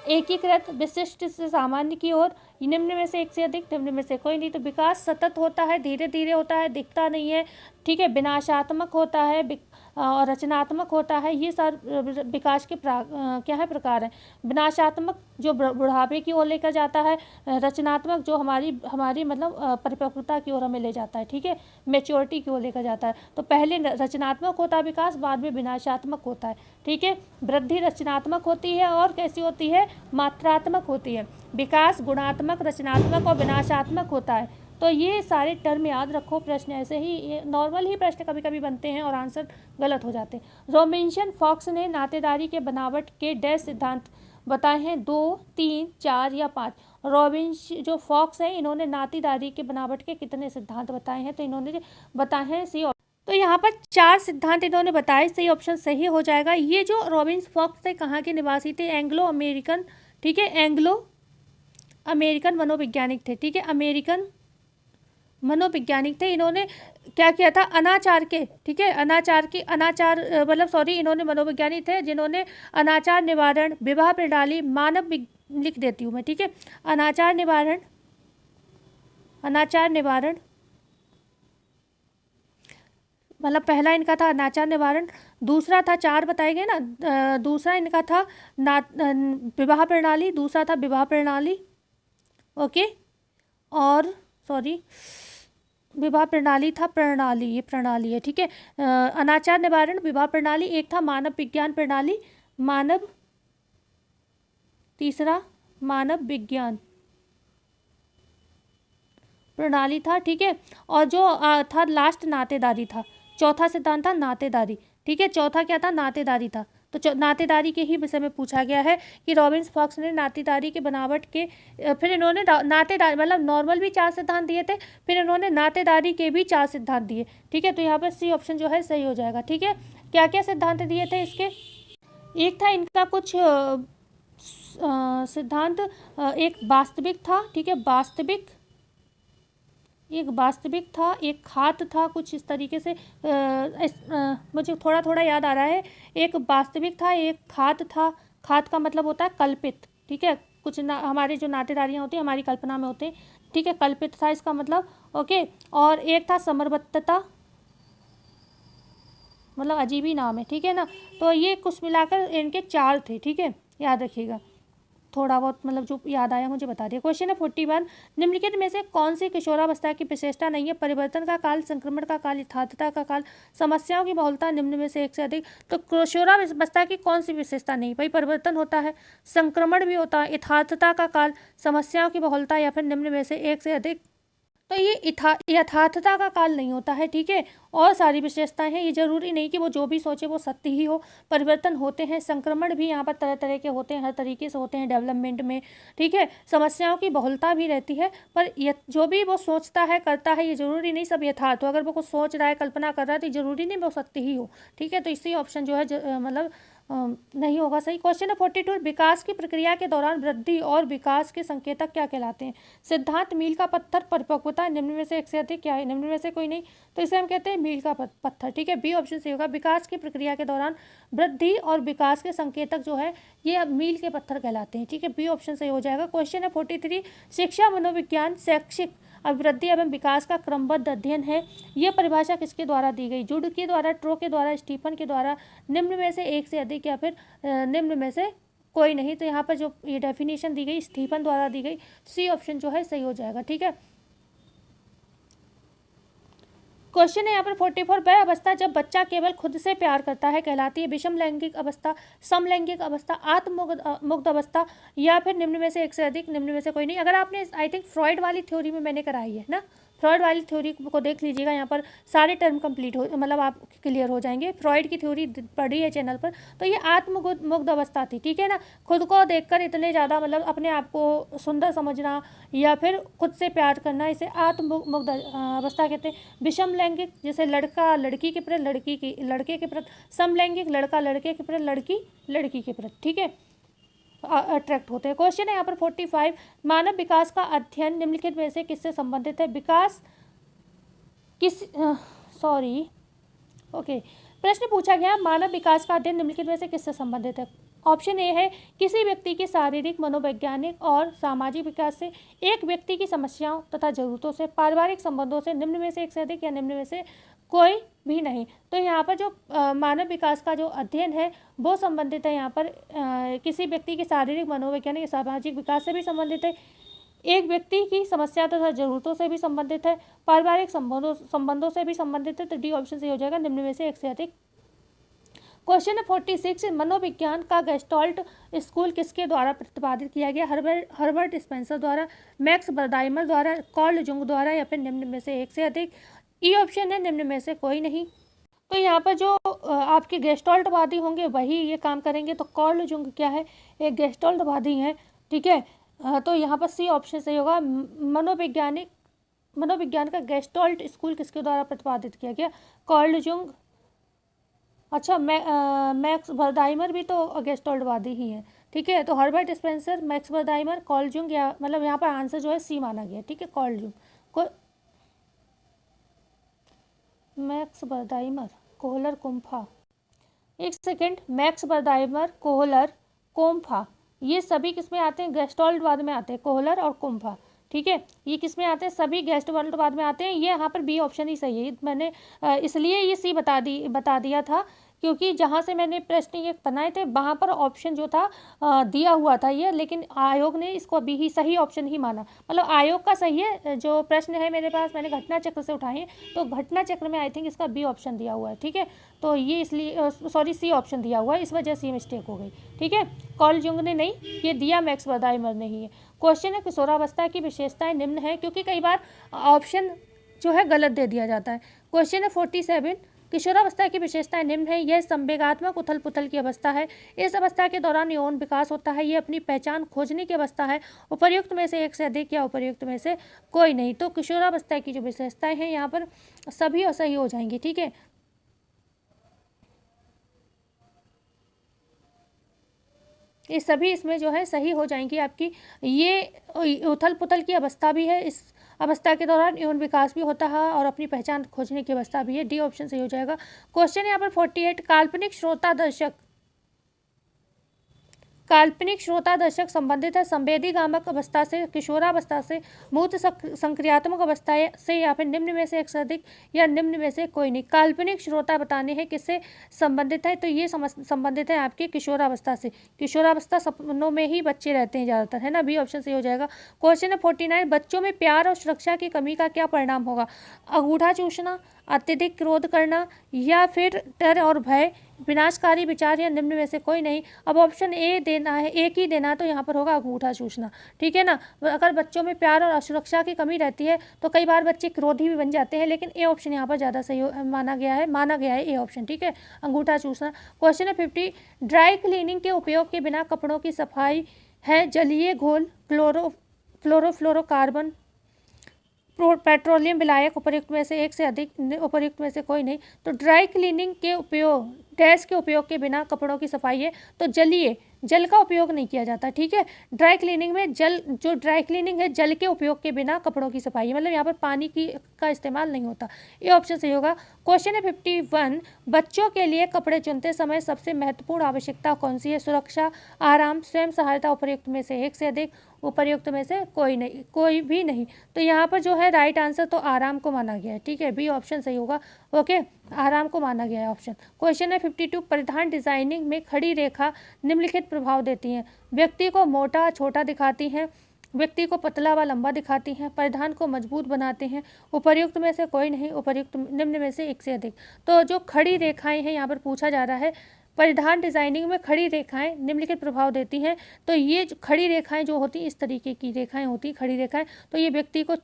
A: एकीकृत, विशिष्ट से सामान्य की ओर, निम्न में से एक से अधिक, निम्न में से कोई नहीं। तो विकास सतत होता है, धीरे धीरे होता है, दिखता नहीं है, ठीक है, विनाशात्मक होता है और रचनात्मक होता है। ये सारे विकास के क्या है प्रकार है? विनाशात्मक जो बुढ़ापे की ओर लेकर जाता है, रचनात्मक जो हमारी मतलब परिपक्वता की ओर हमें ले जाता है, ठीक है, मैच्योरिटी की ओर लेकर जाता है। तो पहले रचनात्मक होता है विकास, बाद में विनाशात्मक होता है, ठीक है। वृद्धि रचनात्मक होती है और कैसी होती है? मात्रात्मक होती है। विकास गुणात्मक, रचनात्मक और विनाशात्मक होता है। तो ये सारे टर्म याद रखो, प्रश्न ऐसे ही नॉर्मल ही प्रश्न कभी कभी बनते हैं और आंसर गलत हो जाते हैं। रॉबिन्सन फॉक्स ने नातेदारी के बनावट के डैश सिद्धांत बताए हैं, 2, 3, 4 या 5। रॉबिन्सन जो फॉक्स है इन्होंने नातेदारी के बनावट के कितने सिद्धांत बताए हैं? तो इन्होंने बताए हैं सी। तो यहाँ पर 4 सिद्धांत इन्होंने बताए, सही ऑप्शन सही हो जाएगा। ये जो रॉबिन्सन फॉक्स थे कहाँ के निवासी थे? एंग्लो अमेरिकन, ठीक है, एंग्लो अमेरिकन मनोवैज्ञानिक थे, ठीक है, अमेरिकन मनोवैज्ञानिक थे। इन्होंने क्या किया था, अनाचार के, ठीक है, मतलब सॉरी, इन्होंने मनोवैज्ञानिक थे जिन्होंने अनाचार निवारण, विवाह प्रणाली, लिख देती हूँ मैं, ठीक है, अनाचार निवारण मतलब पहला इनका था अनाचार निवारण, दूसरा था, चार बताए गए ना, दूसरा इनका था विवाह प्रणाली, दूसरा था विवाह प्रणाली, ओके, और सॉरी, विवाह प्रणाली था, प्रणाली, ये प्रणाली है, ठीक है, अनाचार निवारण, विवाह प्रणाली, एक था मानव विज्ञान प्रणाली, तीसरा मानव विज्ञान प्रणाली था, ठीक है, और जो था लास्ट नातेदारी था, चौथा सिद्धांत था नातेदारी, ठीक है, चौथा क्या था, नातेदारी था। तो नातेदारी के ही विषय में पूछा गया है कि रॉबिन्स फॉक्स ने नातेदारी की बनावट के फिर इन्होंने नातेदारी मतलब नॉर्मल भी 4 सिद्धांत दिए थे, फिर इन्होंने नातेदारी के भी 4 सिद्धांत दिए, ठीक है, तो यहाँ पर सी ऑप्शन जो है सही हो जाएगा, ठीक है। क्या क्या सिद्धांत दिए थे इसके, एक था इनका कुछ सिद्धांत, एक वास्तविक था, ठीक है, एक वास्तविक था, एक खात था, कुछ इस तरीके से मुझे थोड़ा थोड़ा याद आ रहा है, एक वास्तविक था, एक खात था, खात का मतलब होता है कल्पित, ठीक है, कुछ हमारे जो नातेदारियाँ होती हैं हमारी कल्पना में होते हैं, ठीक है, कल्पित था इसका मतलब, ओके, और एक था समरबद्धता, मतलब अजीब ही नाम है, ठीक है ना, तो ये कुछ मिलाकर इनके 4 थे, ठीक है, याद रखिएगा, थोड़ा बहुत मतलब जो याद आया मुझे बता दिया। क्वेश्चन है 41, निम्नलिखित में से कौन सी किशोरावस्था की विशेषता नहीं है, परिवर्तन का काल, संक्रमण का काल, यथार्थता का काल, समस्याओं की बहुलता, निम्न में से एक से अधिक। तो किशोरावस्था की कौन सी विशेषता नहीं, भाई परिवर्तन होता है, संक्रमण भी होता है, यथार्थता का काल, समस्याओं की बहुलता, या फिर निम्न में से एक से अधिक। तो ये यथार्थता का काल नहीं होता है, ठीक है, और सारी विशेषताएं हैं, ये जरूरी नहीं कि वो जो भी सोचे वो सत्य ही हो, परिवर्तन होते हैं, संक्रमण भी यहाँ पर तरह तरह के होते हैं, हर तरीके से होते हैं डेवलपमेंट में, ठीक है, समस्याओं की बहुलता भी रहती है, पर जो भी वो सोचता है करता है ये जरूरी नहीं सब यथार्थ हो, अगर वो कुछ सोच रहा है कल्पना कर रहा है तो जरूरी नहीं वो सत्य ही हो, ठीक है, तो इसी ऑप्शन जो है मतलब नहीं होगा सही। क्वेश्चन है 42, विकास की प्रक्रिया के दौरान वृद्धि और विकास के संकेतक क्या कहलाते हैं, सिद्धांत, मील का पत्थर, परिपक्वता, निम्न में से एक से अधिक, क्या है, निम्न में से कोई नहीं, तो इसे हम कहते हैं मील का पत्थर, ठीक है, बी ऑप्शन सही होगा, विकास की प्रक्रिया के दौरान वृद्धि और विकास के संकेतक जो है ये मील के पत्थर कहलाते हैं, ठीक है, बी ऑप्शन सही हो जाएगा। क्वेश्चन है 43, शिक्षा मनोविज्ञान शैक्षिक अभिवृद्धि एवं विकास का क्रमबद्ध अध्ययन है, यह परिभाषा किसके द्वारा दी गई, जुड के द्वारा, ट्रो के द्वारा, स्टीफन के द्वारा, निम्न में से एक से अधिक, या फिर निम्न में से कोई नहीं, तो यहाँ पर जो ये डेफिनेशन दी गई स्टीफन द्वारा दी गई, सी ऑप्शन जो है सही हो जाएगा, ठीक है। क्वेश्चन है यहाँ पर 44, वह अवस्था जब बच्चा केवल खुद से प्यार करता है कहलाती है विषम लैंगिक अवस्था, समलैंगिक अवस्था, आत्ममुग्ध अवस्था, या फिर निम्न में से एक से अधिक, निम्न में से कोई नहीं। अगर आपने आई थिंक फ्रॉइड वाली थ्योरी में मैंने कराई है ना, फ्रॉइड वाली थ्योरी को देख लीजिएगा, यहाँ पर सारे टर्म कंप्लीट हो मतलब आप क्लियर हो जाएंगे, फ्रॉइड की थ्योरी पढ़ी है चैनल पर, तो ये आत्ममुग्ध अवस्था थी, ठीक है ना, खुद को देखकर इतने ज़्यादा मतलब अपने आप को सुंदर समझना या फिर खुद से प्यार करना, इसे आत्ममुग्ध अवस्था कहते हैं। विषम लैंगिक जैसे लड़का लड़की के प्रति, लड़की लड़के के प्रति, समलैंगिक लड़का लड़के के प्रति, लड़की लड़की के प्रति, ठीक है, अट्रैक्ट होते हैं। क्वेश्चन है यहाँ पर 45, मानव विकास का अध्ययन निम्नलिखित में से किससे संबंधित है, विकास किस ओके, प्रश्न पूछा गया मानव विकास का अध्ययन निम्नलिखित में से किससे संबंधित है। ऑप्शन ए है किसी व्यक्ति के शारीरिक, मनोवैज्ञानिक और सामाजिक विकास से, एक व्यक्ति की समस्याओं तथा जरूरतों से, पारिवारिक संबंधों से, निम्न में से एक से अधिक, या निम्न में से कोई भी नहीं। तो यहाँ पर जो मानव विकास का जो अध्ययन है वो संबंधित है यहाँ पर किसी व्यक्ति के शारीरिक, मनोवैज्ञानिक, सामाजिक विकास से भी संबंधित है, एक व्यक्ति की समस्या तथा जरूरतों से भी संबंधित है, पारिवारिक संबंधों से भी संबंधित है, तो डी ऑप्शन से हो जाएगा, निम्न में से एक से अधिक। क्वेश्चन है 46, मनोविज्ञान का गेस्टाल्ट स्कूल किसके द्वारा प्रतिपादित किया गया, हर्बर्ट स्पेंसर द्वारा, मैक्स बर्दाइमर द्वारा, कार्ल जुंग द्वारा, या फिर निम्न में से एक से अधिक। ई ऑप्शन है निम्न में से कोई नहीं। तो यहाँ पर जो आपके गेस्टाल्टवादी होंगे वही ये काम करेंगे, तो कार्ल जुंग क्या है, एक गेस्टाल्टवादी है, ठीक है, तो यहाँ पर सी ऑप्शन सही होगा, मनोविज्ञान का गेस्टाल्ट स्कूल किसके द्वारा प्रतिपादित किया गया, कार्ल जुंग। अच्छा, मैक्स बर्दाइमर भी तो गेस्टाल्टवादी ही है, ठीक है, तो Herbert Spencer, Max Wertheimer, Carl Jung, या मतलब यहाँ पर आंसर जो है सी माना गया, ठीक है, कार्ल जुंग को। मैक्स बर्दाइमर, कोहलर, कुम्फा। एक सेकेंड, मैक्स बर्दाइमर, कोहलर, कोम्फा, ये सभी किस में आते हैं? गेस्टोल्ड बाद में आते हैं, कोहलर और कुम्फा। ठीक है, ये किस में आते हैं? सभी गेस्टोल्ड बाद में आते हैं। ये यहाँ पर बी ऑप्शन ही सही है। मैंने इसलिए ये सी बता दिया था क्योंकि जहाँ से मैंने प्रश्न ये बनाए थे वहाँ पर ऑप्शन जो था दिया हुआ था ये, लेकिन आयोग ने इसको भी ही सही ऑप्शन ही माना। मतलब आयोग का सही है। जो प्रश्न है मेरे पास, मैंने घटना चक्र से उठाए हैं, तो घटना चक्र में आई थिंक इसका बी ऑप्शन दिया हुआ है। ठीक है, तो ये इसलिए सॉरी सी ऑप्शन दिया हुआ है, इस वजह से ये मिस्टेक हो गई। ठीक है, कार्ल जुंग ने नहीं, ये दिया मैक्स बर्दाइमर ने ही है। क्वेश्चन है किशोरावस्था की विशेषताएं निम्न है, क्योंकि कई बार ऑप्शन जो है गलत दे दिया जाता है। क्वेश्चन है 47, किशोरावस्था की विशेषताएं निम्न है। यह संवेगात्मक उथल पुथल की अवस्था है। इस अवस्था के दौरान यौन विकास होता है। ये अपनी पहचान खोजने की अवस्था है। उपर्युक्त में से एक से अधिक या उपर्युक्त में से कोई नहीं। तो किशोरावस्था की जो विशेषताएं हैं यहाँ पर सभी और सही हो जाएंगी। ठीक है, ये सभी इसमें जो है सही हो जाएंगी आपकी। ये उथल पुथल की अवस्था भी है, इस अवस्था के दौरान यौन विकास भी होता है और अपनी पहचान खोजने की अवस्था भी है। डी ऑप्शन सही हो जाएगा। क्वेश्चन यहाँ पर 48, काल्पनिक श्रोता दर्शक संबंधित है संवेदी गामक अवस्था से, किशोरावस्था से, मूर्त संक्रियात्मक अवस्था से, या फिर निम्न में से एक से अधिक या निम्न में से कोई नहीं। काल्पनिक श्रोता बताने हैं किससे संबंधित है, तो ये संबंधित है आपके किशोरावस्था से। किशोरावस्था सपनों में ही बच्चे रहते हैं ज़्यादातर, है ना। बी ऑप्शन सही हो जाएगा। क्वेश्चन है 49, बच्चों में प्यार और सुरक्षा की कमी का क्या परिणाम होगा? अंगूठा चूसना, अत्यधिक क्रोध करना, या फिर डर और भय, विनाशकारी विचार, या निम्न में से कोई नहीं। अब ऑप्शन ए देना है, एक ही देना, तो यहाँ पर होगा अंगूठा चूसना। ठीक है ना। अगर बच्चों में प्यार और असुरक्षा की कमी रहती है तो कई बार बच्चे क्रोधी भी बन जाते हैं, लेकिन ए ऑप्शन यहाँ पर ज़्यादा सही माना गया है ए ऑप्शन। ठीक है, अंगूठा चूसना। क्वेश्चन है 50, ड्राई क्लीनिंग के उपयोग के बिना कपड़ों की सफाई है जलीय घोल, क्लोरोफ्लोरोकार्बन, पेट्रोलियम विलायक, उपर्युक्त में से एक से अधिक, उपर्युक्त में से कोई नहीं। तो ड्राई क्लीनिंग के उपयोग, डैश के उपयोग के बिना कपड़ों की सफाई है, तो जल का उपयोग नहीं किया जाता। ठीक है, ड्राई क्लीनिंग में जो ड्राई क्लीनिंग है जल के उपयोग के बिना कपड़ों की सफाई है, मतलब यहाँ पर पानी का इस्तेमाल नहीं होता। ये ऑप्शन सही होगा। क्वेश्चन है 51, बच्चों के लिए कपड़े चुनते समय सबसे महत्वपूर्ण आवश्यकता कौन सी है? सुरक्षा, आराम, स्वयं सहायता, उपर्युक्त में से एक से अधिक, उपर्युक्त में से कोई भी नहीं। तो यहाँ पर जो है राइट आंसर तो आराम को माना गया है। ठीक है, बी ऑप्शन सही होगा। ओके, आराम को माना गया है ऑप्शन। क्वेश्चन है 52, परिधान डिजाइनिंग में खड़ी रेखा निम्नलिखित प्रभाव देती हैं। व्यक्ति को मोटा छोटा दिखाती हैं, व्यक्ति को पतला व लंबा दिखाती हैं, परिधान को मजबूत बनाते हैं, उपर्युक्त में से कोई नहीं, उपर्युक्त निम्न में से एक से अधिक। तो जो खड़ी रेखाएं हैं यहाँ पर पूछा जा रहा है, परिधान डिजाइनिंग में खड़ी रेखाएं निम्नलिखित प्रभाव देती हैं। तो ये खड़ी रेखाएं जो होती हैं, इस तरीके की रेखाएं होती हैं खड़ी रेखाएं, तो ये व्यक्ति को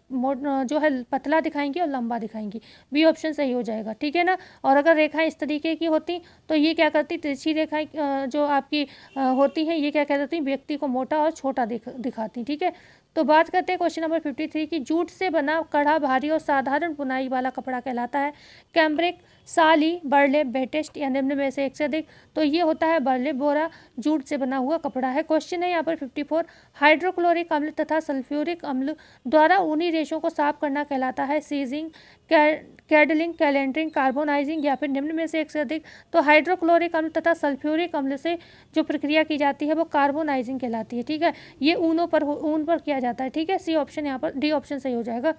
A: जो है पतला दिखाएंगी और लंबा दिखाएंगी। बी ऑप्शन सही हो जाएगा। ठीक है ना। और अगर रेखाएं इस तरीके की होती तो ये क्या करती, तिरछी रेखाएं जो आपकी होती हैं, ये क्या कहती, व्यक्ति को मोटा और छोटा दिखाती। ठीक है, तो बात करते हैं क्वेश्चन नंबर 53 की। जूट से बना कड़ा, भारी और साधारण बुनाई वाला कपड़ा कहलाता है? कैम्ब्रिक, साली, बर्ले, बेटेस्ट, या निम्न में से एक से अधिक। तो ये होता है बर्ले, बोरा जूट से बना हुआ कपड़ा है। क्वेश्चन है यहाँ पर 54, हाइड्रोक्लोरिक अम्ल तथा सल्फ्यूरिक अम्ल द्वारा ऊनी रेशों को साफ करना कहलाता है? सीजिंग, कैडलिंग, कैलेंडरिंग, कार्बोनाइजिंग, या फिर निम्न में से एक से अधिक। तो हाइड्रोक्लोरिक अम्ल तथा सल्फ्यूरिक अम्ल से जो प्रक्रिया की जाती है वो कार्बोनाइजिंग कहलाती है। ठीक है, ये ऊन पर किया जाता है। ठीक है, सी ऑप्शन यहाँ पर, डी ऑप्शन सही हो जाएगा।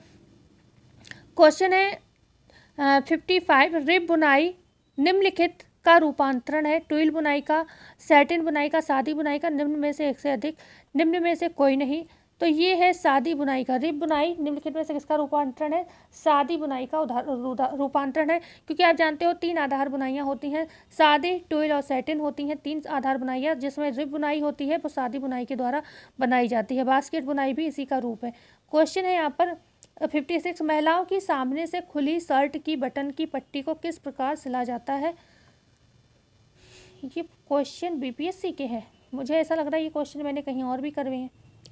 A: क्वेश्चन है 55, रिब बुनाई निम्नलिखित का रूपांतरण है? ट्विल बुनाई का, सैटिन बुनाई का, सादी बुनाई का, निम्न में से एक से अधिक, निम्न में से कोई नहीं। तो ये है सादी बुनाई का। रिब बुनाई निम्नलिखित में से किसका रूपांतरण है? सादी बुनाई का रूपांतरण है, क्योंकि आप जानते हो 3 आधार बुनाइयाँ होती हैं, सादी, ट्विल और सैटिन होती हैं। 3 आधार बुनाइयाँ, जिसमें रिब बुनाई होती है वो सादी बुनाई के द्वारा बनाई जाती है। बास्केट बुनाई भी इसी का रूप है। क्वेश्चन है यहाँ पर 56, महिलाओं की सामने से खुली शर्ट की बटन की पट्टी को किस प्रकार सिला जाता है? ये क्वेश्चन बीपीएससी के हैं, मुझे ऐसा लग रहा है ये क्वेश्चन मैंने कहीं और भी करवे हैं,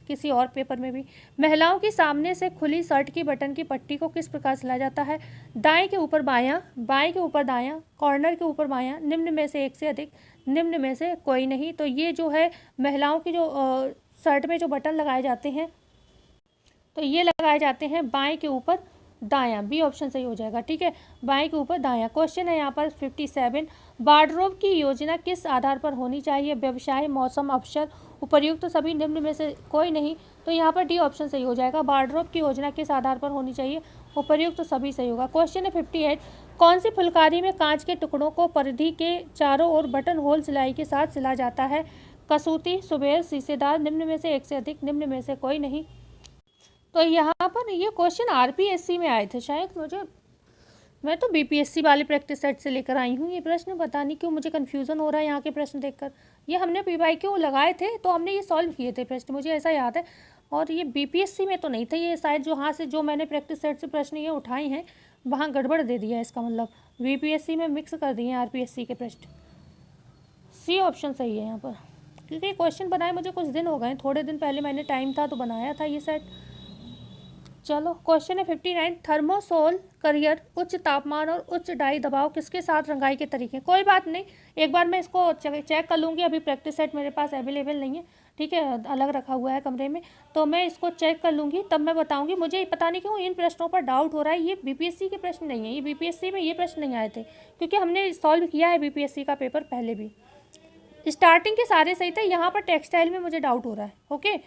A: किसी और पेपर में भी। महिलाओं की सामने से खुली शर्ट की बटन की पट्टी को किस प्रकार सिला जाता है? दाएं के ऊपर बायां, बाएं के ऊपर दायां, कॉर्नर के ऊपर बायां, निम्न में से एक से अधिक, निम्न में से कोई नहीं। तो ये जो है महिलाओं की जो शर्ट में जो बटन लगाए जाते हैं, तो ये लगाए जाते हैं बाएं के ऊपर दायां, बी ऑप्शन सही हो जाएगा। ठीक है, बाएं के ऊपर दायां। क्वेश्चन है यहाँ पर 57, वार्डरोब की योजना किस आधार पर होनी चाहिए? व्यवसाय, मौसम, अवसर, उपर्युक्त सभी, निम्न में से कोई नहीं। तो यहाँ पर डी ऑप्शन सही हो जाएगा। वार्डरोब की योजना किस आधार पर होनी चाहिए? उपर्युक्त सभी सही होगा। क्वेश्चन है 58, कौन सी फुलकारी में कांच के टुकड़ों को परिधि के चारों ओर बटन होल सिलाई के साथ सिला जाता है? कसूती, सुबेर, शीशेदार, निम्न में से एक से अधिक, निम्न में से कोई नहीं। तो यहाँ पर ये क्वेश्चन आरपीएससी में आए थे शायद, मैं तो बीपीएससी वाले प्रैक्टिस सेट से लेकर आई हूँ ये प्रश्न। पता नहीं क्यों मुझे कन्फ्यूज़न हो रहा है यहाँ के प्रश्न देखकर। ये हमने पीवाईक्यू लगाए थे तो हमने ये सॉल्व किए थे प्रश्न, मुझे ऐसा याद है। और ये बीपीएससी में तो नहीं थे ये शायद, जो मैंने प्रैक्टिस सेट से प्रश्न ये उठाए हैं वहाँ गड़बड़ दे दिया है इसका मतलब, बीपीएससी में मिक्स कर दिए हैं आरपीएससी के प्रश्न। सी ऑप्शन सही है यहाँ पर, क्योंकि क्वेश्चन बनाए मुझे कुछ दिन हो गए, थोड़े दिन पहले मैंने टाइम था तो बनाया था ये सेट। चलो क्वेश्चन है 59, थर्मोसोल करियर उच्च तापमान और उच्च डाई दबाव किसके साथ रंगाई के तरीके? कोई बात नहीं, एक बार मैं इसको चेक कर लूँगी। अभी प्रैक्टिस सेट मेरे पास अवेलेबल नहीं है, ठीक है, अलग रखा हुआ है कमरे में, तो मैं इसको चेक कर लूँगी तब मैं बताऊँगी। मुझे पता नहीं क्यों इन प्रश्नों पर डाउट हो रहा है, ये बीपीएससी के प्रश्न नहीं है, ये बीपीएससी में ये प्रश्न नहीं आए थे क्योंकि हमने सॉल्व किया है बीपीएससी का पेपर पहले भी। स्टार्टिंग के सारे सही थे, यहाँ पर टेक्सटाइल में मुझे डाउट हो रहा है। ओके,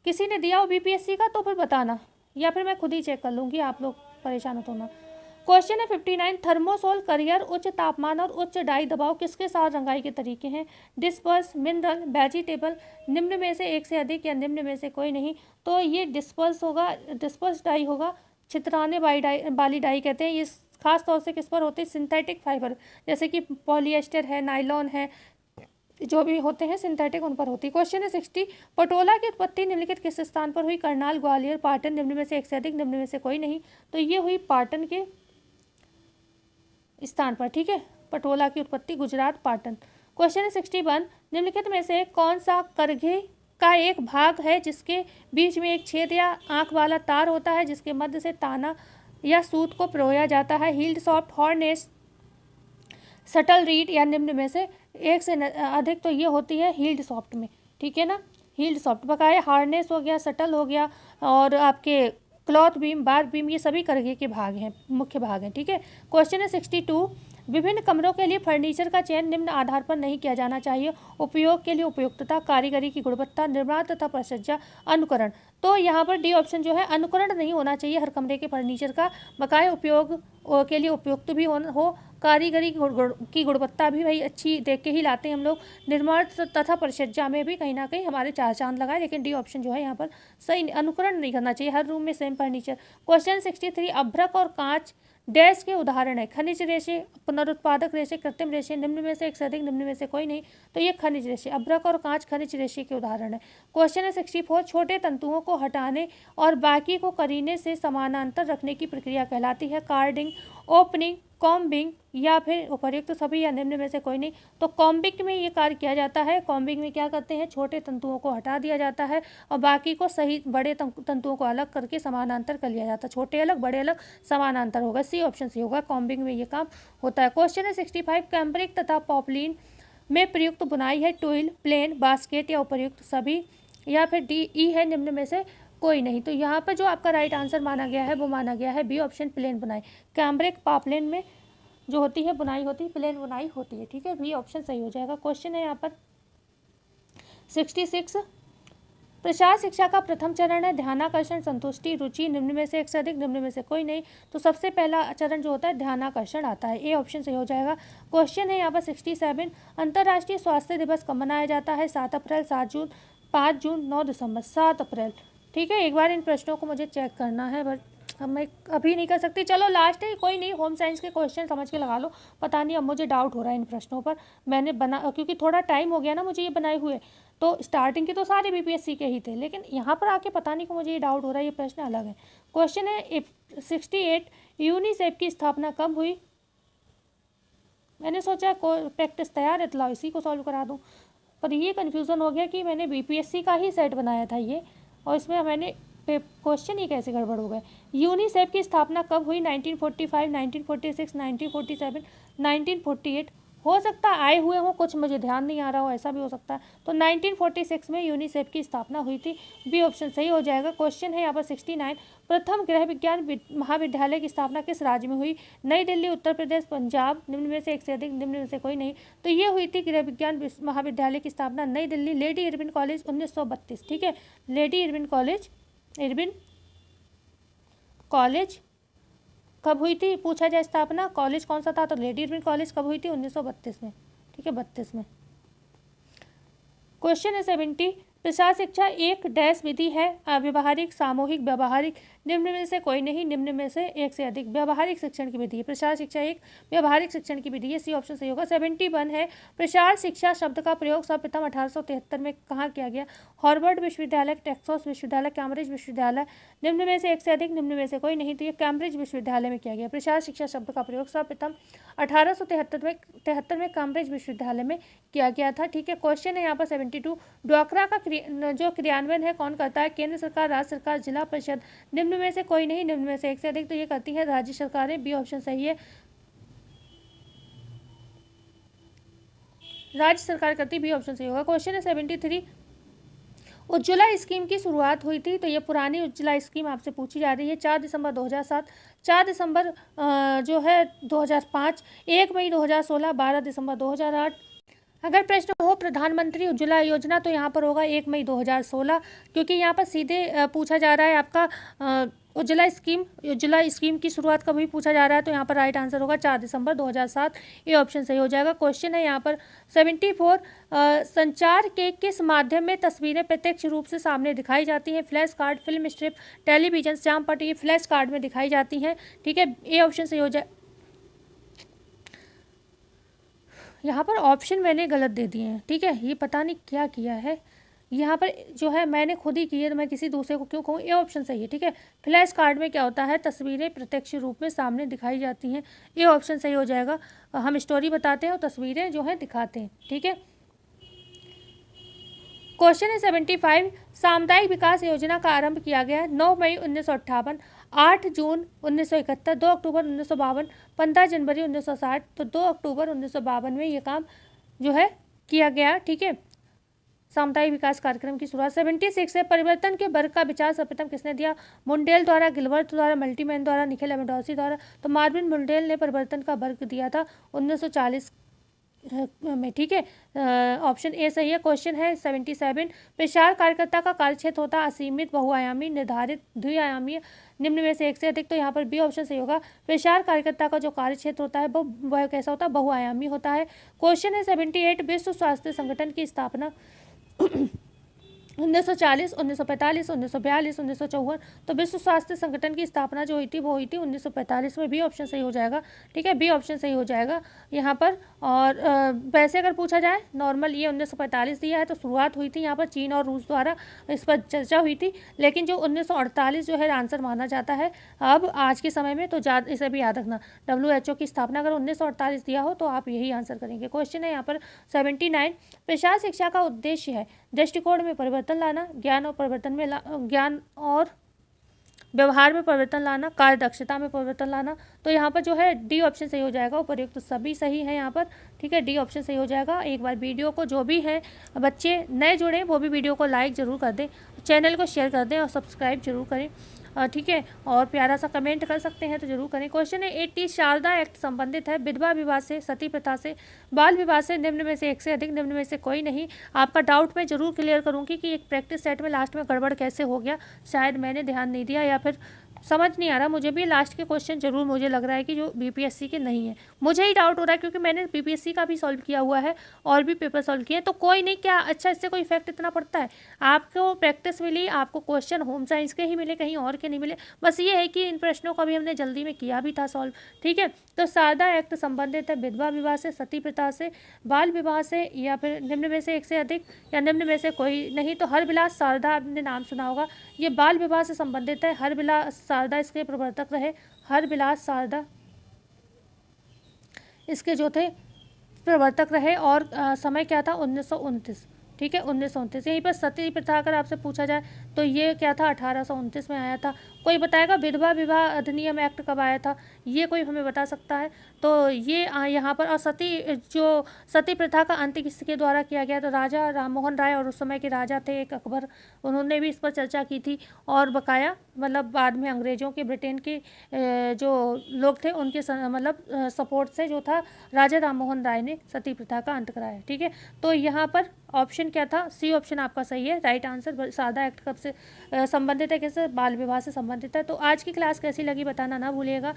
A: किसी ने दिया हो बीपीएससी का तो फिर बताना, या फिर मैं खुद ही चेक कर लूँगी, आप लोग परेशान मत होना। क्वेश्चन है 59, थर्मोसोल करियर उच्च तापमान और उच्च डाई दबाव किसके साथ रंगाई के तरीके हैं? डिस्पर्स, मिनरल, वेजिटेबल, निम्न में से एक से अधिक या निम्न में से कोई नहीं। तो ये डिस्पर्स होगा, डिस्पर्स डाई होगा, छितराने वाली डाई कहते हैं। ये खास तौर से किस पर होती है? सिंथेटिक फाइबर, जैसे कि पॉलिएस्टर है, नायलॉन है, जो भी होते हैं सिंथेटिक उन पर होती है। क्वेश्चन है 60, पटोला की उत्पत्ति निम्नलिखित किस स्थान पर हुई? करनाल, ग्वालियर, पाटन, निम्न में से एक से अधिक, निम्न में से कोई नहीं। तो ये हुई पाटन के स्थान पर। ठीक है, पटोला की उत्पत्ति गुजरात, पाटन। क्वेश्चन है 61, निम्नलिखित में से कौन सा करघे का एक भाग है जिसके बीच में एक छेद या आंख वाला तार होता है जिसके मध्य से ताना या सूत को पिरोया जाता है? हील्ड, सॉफ्ट, हॉर्नेस, सटल रीड या निम्न में से एक से अधिक। तो ये होती है हील्ड सॉफ्ट में, ठीक है ना, हील्ड सॉफ्ट। बकाया हार्नेस हो गया, सटल हो गया, और आपके क्लॉथ बीम, बार बीम, ये सभी करघे के भाग हैं, मुख्य भाग हैं। ठीक है, क्वेश्चन है 62, विभिन्न कमरों के लिए फर्नीचर का चयन निम्न आधार पर नहीं किया जाना चाहिए? उपयोग के लिए उपयुक्तता, कारीगरी की गुणवत्ता, निर्माण तथा परिचर्या, अनुकरण। तो यहाँ पर डी ऑप्शन जो है, अनुकरण नहीं होना चाहिए हर कमरे के फर्नीचर का, बकाया उपयोग के लिए उपयुक्त भी हो, कारीगरी की गुणवत्ता भी भाई अच्छी देख के ही लाते हैं हम लोग, निर्माण तथा परिचर्या में भी कहीं ना कहीं हमारे 4 चांद लगाए। लेकिन डी ऑप्शन जो है यहाँ पर सही, अनुकरण नहीं करना चाहिए हर रूम में सेम फर्नीचर। क्वेश्चन 63, अभ्रक और कांच डैश के उदाहरण है? खनिज रेशे, पुनरुत्पादक रेशे, कृत्रिम रेशे, निम्न में से एक से अधिक, निम्न में से कोई नहीं। तो ये खनिज रेशे, अभ्रक और कांच खनिज रेशे के उदाहरण है। क्वेश्चन है 64, छोटे तंतुओं को हटाने और बाकी को करीने से समानांतर रखने की प्रक्रिया कहलाती है? कार्डिंग, ओपनिंग, कॉम्बिंग या फिर उपर्युक्त सभी या निम्न में से कोई नहीं। तो कॉम्बिंग में ये कार्य किया जाता है। कॉम्बिंग में क्या करते हैं? छोटे तंतुओं को हटा दिया जाता है और बाकी को सही बड़े तंतुओं को अलग करके समानांतर कर लिया जाता है। छोटे अलग, बड़े अलग, समानांतर होगा। सी ऑप्शन सी होगा, कॉम्बिंग में ये काम होता है। क्वेश्चन है 65, कैम्ब्रिक तथा पॉपलिन में प्रयुक्त बुनाई है? ट्विल, प्लेन, बास्केट या उपर्युक्त सभी, या फिर डी ई है निम्न में से कोई नहीं। तो यहाँ पर जो आपका राइट आंसर माना गया है वो माना गया है बी ऑप्शन, प्लेन बुनाई। कैम्ब्रिक, पॉपलिन में जो होती है बुनाई होती है, प्लेन बुनाई होती है। ठीक है, बी ऑप्शन सही हो जाएगा। क्वेश्चन है यहाँ पर 66, प्रसार शिक्षा का प्रथम चरण है ध्यानाकर्षण, संतुष्टि, रुचि, निम्न में से एक से अधिक, निम्न में से कोई नहीं। तो सबसे पहला चरण जो होता है ध्यानाकर्षण आता है, ए ऑप्शन सही हो जाएगा। क्वेश्चन है यहाँ पर 67, अंतर्राष्ट्रीय स्वास्थ्य दिवस कब मनाया जाता है? 7 अप्रैल, 7 जून, 5 जून, 9 दिसंबर। 7 अप्रैल। ठीक है, एक बार इन प्रश्नों को मुझे चेक करना है, बट अब मैं अभी नहीं कर सकती। चलो लास्ट है, कोई नहीं, होम साइंस के क्वेश्चन समझ के लगा लो। पता नहीं, अब मुझे डाउट हो रहा है इन प्रश्नों पर। मैंने क्योंकि थोड़ा टाइम हो गया ना मुझे ये बनाए हुए, तो स्टार्टिंग के तो सारे बीपीएससी के ही थे, लेकिन यहाँ पर आके पता नहीं कि मुझे ये डाउट हो रहा है, ये प्रश्न अलग है। क्वेश्चन है 68, यूनिसेफ की स्थापना कब हुई? मैंने सोचा प्रैक्टिस तैयार है तो लाओ इसी को सॉल्व करा दूँ, पर ये कन्फ्यूज़न हो गया कि मैंने बीपीएससी का ही सेट बनाया था ये, और इसमें मैंने क्वेश्चन ही कैसे गड़बड़ हो गए। यूनिसेफ की स्थापना कब हुई? 1945, 1946, 1947, 1948, हो सकता है आए हुए हों, कुछ मुझे ध्यान नहीं आ रहा हो, ऐसा भी हो सकता है। तो 1946 में यूनिसेफ की स्थापना हुई थी, बी ऑप्शन सही हो जाएगा। क्वेश्चन है यहाँ पर 69, प्रथम गृह विज्ञान महाविद्यालय की स्थापना किस राज्य में हुई? नई दिल्ली, उत्तर प्रदेश, पंजाब, निम्न में से एक से अधिक, निम्न में से कोई नहीं। तो ये हुई थी गृह विज्ञान महाविद्यालय की स्थापना नई दिल्ली, लेडी इरविन कॉलेज, 1932। ठीक है, lady Irwin college, Irwin college कब हुई थी पूछा जाए स्थापना, कॉलेज कौन सा था, तो लेडी इरविन कॉलेज कब हुई थी? 1932 में। ठीक है, 32 में। क्वेश्चन है 70, प्रसार शिक्षा एक डैश विधि है, व्यवहारिक, सामूहिक, व्यवहारिक, निम्न में से कोई नहीं, निम्न में से एक से अधिक। व्यवहारिक शिक्षण की विधि है प्रसार शिक्षा एक व्यवहारिक शिक्षण की विधि है, सी ऑप्शन सही होगा। 71 है, प्रसार शिक्षा शब्द का प्रयोग सर्वप्रथम 1873 में कहाँ किया गया? हार्वर्ड विश्वविद्यालय, टेक्सास विश्वविद्यालय, कैम्ब्रिज विश्वविद्यालय, निम्न में से एक से अधिक, निम्न में से कोई नहीं, तो ये कैम्ब्रिज विश्वविद्यालय में किया गया। प्रसार शिक्षा शब्द का प्रयोग सर्वप्रथम 1873 में कैम्ब्रिज विश्वविद्यालय में किया गया था। ठीक है, क्वेश्चन है यहाँ पर 72, ड्वाक्रा का जो क्रियान्वयन है कौन करता है? केंद्र सरकार, राज्य सरकार, जिला परिषद, निम्न में से कोई नहीं, निम्न में से एक से अधिक, तो ये करती है राज्य सरकारें, बी ऑप्शन सही है, राज्य सरकार करती, बी ऑप्शन सही होगा। क्वेश्चन है 73, उज्ज्वला स्कीम की शुरुआत हुई थी, तो ये पुरानी उज्ज्वला स्कीम आपसे पूछी जा रही है। 4 दिसंबर 2007, 4 दिसंबर जो है 2005, 1 मई 2016, 12 दिसंबर 2008। अगर प्रश्न हो प्रधानमंत्री उज्ज्वला योजना, तो यहाँ पर होगा 1 मई 2016, क्योंकि यहाँ पर सीधे पूछा जा रहा है आपका उज्ज्वला स्कीम की शुरुआत कभी पूछा जा रहा है, तो यहाँ पर राइट आंसर होगा 4 दिसंबर 2007, ये ऑप्शन सही हो जाएगा। क्वेश्चन है यहाँ पर 74, संचार के किस माध्यम में तस्वीरें प्रत्यक्ष रूप से सामने दिखाई जाती हैं? Flash card, film strip, television, श्यामपट्ट, ये फ्लैश कार्ड में दिखाई जाती हैं। ठीक है, ये ऑप्शन सही हो जाए। यहाँ पर ऑप्शन मैंने गलत दे दिए हैं। ठीक है, ये पता नहीं क्या किया है, यहाँ पर जो है मैंने खुद ही की है, तो मैं किसी दूसरे को क्यों कहूँ? ये ऑप्शन सही है। ठीक है, फ्लैश कार्ड में क्या होता है? तस्वीरें प्रत्यक्ष रूप में सामने दिखाई जाती हैं, ये ऑप्शन सही हो जाएगा। हम स्टोरी बताते हैं और तस्वीरें जो है दिखाते हैं। ठीक है, क्वेश्चन है 75, सामुदायिक विकास योजना का आरंभ किया गया 9 मई 1958, 8 जून 1971, 2 अक्टूबर 1952, 15 जनवरी 1960। तो 2 अक्टूबर 1952 में ये काम जो है किया गया। ठीक है, सामुदायिक विकास कार्यक्रम की शुरुआत। 76 है, परिवर्तन के वर्ग का विचार सर्वप्रथम किसने दिया? मुंडेल द्वारा, गिलवर्थ द्वारा, मल्टीमैन द्वारा, निखिल अमेडोसी द्वारा। तो मार्विन मुंडेल ने परिवर्तन का वर्ग दिया था 1940 में। ठीक है, ऑप्शन ए सही है। क्वेश्चन है 77, प्रसार कार्यकर्ता का कार्यक्षेत्र होता है असीमित, बहुआयामी, निर्धारित, द्विआयामी, निम्न में से एक से अधिक, तो यहाँ पर बी ऑप्शन सही होगा। प्रसार कार्यकर्ता का जो कार्यक्षेत्र होता है वह कैसा होता है? बहुआयामी होता है। क्वेश्चन है 78, विश्व स्वास्थ्य संगठन की स्थापना 1940, 1945, 1942, 1954। तो विश्व स्वास्थ्य संगठन की स्थापना जो हुई थी वो हुई थी 1945 में, बी ऑप्शन सही हो जाएगा। ठीक है, बी ऑप्शन सही हो जाएगा यहाँ पर। और वैसे अगर पूछा जाए नॉर्मल, ये 1945 दिया है, तो शुरुआत हुई थी यहाँ पर चीन और रूस द्वारा, इस पर चर्चा हुई थी, लेकिन जो 1948 जो है आंसर माना जाता है अब आज के समय में, तो इसे भी याद रखना, WHO की स्थापना अगर 1948 दिया हो तो आप यही आंसर करेंगे। क्वेश्चन है यहाँ पर 79, प्रसार शिक्षा का उद्देश्य है दृष्टिकोण में परिवर्तन लाना, ज्ञान और व्यवहार में परिवर्तन लाना, कार्यदक्षता में परिवर्तन लाना। तो यहाँ पर जो है डी ऑप्शन सही हो जाएगा। उपयुक्त तो सभी सही है यहाँ पर। ठीक है, डी ऑप्शन सही हो जाएगा। एक बार वीडियो को जो भी है बच्चे नए जुड़े वो भी वीडियो को लाइक ज़रूर कर दें, चैनल को शेयर कर दें और सब्सक्राइब जरूर करें। ठीक है, और प्यारा सा कमेंट कर सकते हैं तो जरूर करें। क्वेश्चन है 80, शारदा एक्ट संबंधित है विधवा विवाह से, सती प्रथा से, बाल विवाह से, निम्न में से एक से अधिक, निम्न में से कोई नहीं। आपका डाउट मैं जरूर क्लियर करूंगी कि एक प्रैक्टिस सेट में लास्ट में गड़बड़ कैसे हो गया, शायद मैंने ध्यान नहीं दिया या फिर समझ नहीं आ रहा मुझे भी। लास्ट के क्वेश्चन जरूर मुझे लग रहा है कि जो BPSC के नहीं है, मुझे ही डाउट हो रहा है क्योंकि मैंने BPSC का भी सॉल्व किया हुआ है और भी पेपर सॉल्व किए, तो कोई नहीं, क्या अच्छा इससे कोई इफेक्ट इतना पड़ता है? आपको प्रैक्टिस मिली, आपको क्वेश्चन होम साइंस के ही मिले, कहीं और के नहीं मिले। बस ये है कि इन प्रश्नों को भी हमने जल्दी में किया भी था सॉल्व। ठीक है, तो शारदा एक्ट संबंधित है विधवा विवाह से, सती प्रथा से, बाल विवाह से, या फिर निम्न में से एक से अधिक, या निम्न में से कोई नहीं। तो हरविलास शारदा आपने नाम सुना होगा, ये बाल विवाह से संबंधित है। हरविलास शारदा इसके प्रवर्तक रहे, हरविलास शारदा इसके जो थे प्रवर्तक रहे, और समय क्या था 1929। ठीक है, 1929। यहीं पर सती प्रथा अगर आपसे पूछा जाए तो ये क्या था, 1829 में आया था। कोई बताएगा विधवा विवाह अधिनियम एक्ट कब आया था, ये कोई हमें बता सकता है? तो ये यहाँ पर, और सती प्रथा का अंत किसके द्वारा किया गया? तो राजा राममोहन राय, और उस समय के राजा थे एक अकबर, उन्होंने भी इस पर चर्चा की थी। और बकाया मतलब बाद में अंग्रेज़ों के, ब्रिटेन के जो लोग थे उनके मतलब सपोर्ट से जो था, राजा राममोहन राय ने सती प्रथा का अंत कराया। ठीक है, तो यहाँ पर ऑप्शन क्या था? सी ऑप्शन आपका सही है, राइट आंसर। सादा एक्ट कब से संबंधित है? कैसे? बाल विवाह से संबंधित है। तो आज की क्लास कैसी लगी बताना ना भूलिएगा।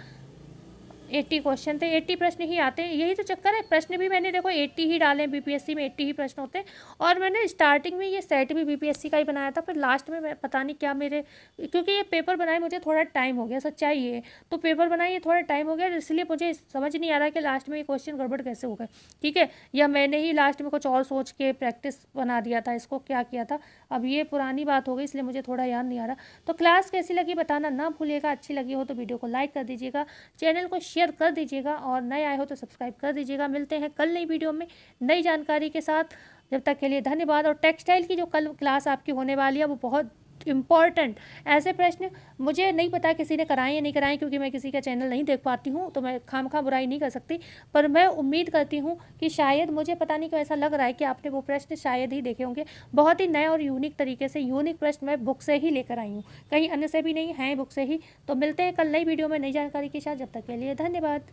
A: 80 क्वेश्चन थे, 80 प्रश्न ही आते हैं, यही तो चक्कर है। प्रश्न भी मैंने देखो 80 ही डाले, बीपीएससी में 80 ही प्रश्न होते हैं। और मैंने स्टार्टिंग में ये सेट भी बीपीएससी का ही बनाया था, फिर लास्ट में मैं पता नहीं क्या मेरे, क्योंकि ये पेपर बनाए मुझे थोड़ा टाइम हो गया, सच्चाई ये है। तो पेपर बनाए ये थोड़ा टाइम हो गया, इसलिए मुझे समझ नहीं आ रहा है कि लास्ट में ये क्वेश्चन गड़बड़ कैसे हो गए। ठीक है, या मैंने ही लास्ट में कुछ और सोच के प्रैक्टिस बना दिया था, इसको क्या किया था, अब ये पुरानी बात हो गई, इसलिए मुझे थोड़ा याद नहीं आ रहा। तो क्लास कैसी लगी बताना ना भूलिएगा। अच्छी लगी हो तो वीडियो को लाइक कर दीजिएगा, चैनल को शेयर कर दीजिएगा, और नए आए हो तो सब्सक्राइब कर दीजिएगा। मिलते हैं कल नई वीडियो में नई जानकारी के साथ। जब तक के लिए धन्यवाद। और टेक्सटाइल की जो कल क्लास आपकी होने वाली है वो बहुत इम्पॉर्टेंट, ऐसे प्रश्न मुझे नहीं पता किसी ने कराए या नहीं कराए, क्योंकि मैं किसी का चैनल नहीं देख पाती हूँ, तो मैं खामखा बुराई नहीं कर सकती। पर मैं उम्मीद करती हूँ कि शायद, मुझे पता नहीं क्यों ऐसा लग रहा है कि आपने वो प्रश्न शायद ही देखे होंगे। बहुत ही नए और यूनिक तरीके से, यूनिक प्रश्न मैं बुक से ही लेकर आई हूँ, कहीं अन्य से भी नहीं, हैं बुक से ही। तो मिलते हैं कल नई वीडियो में नई जानकारी के साथ। जब तक के लिए धन्यवाद।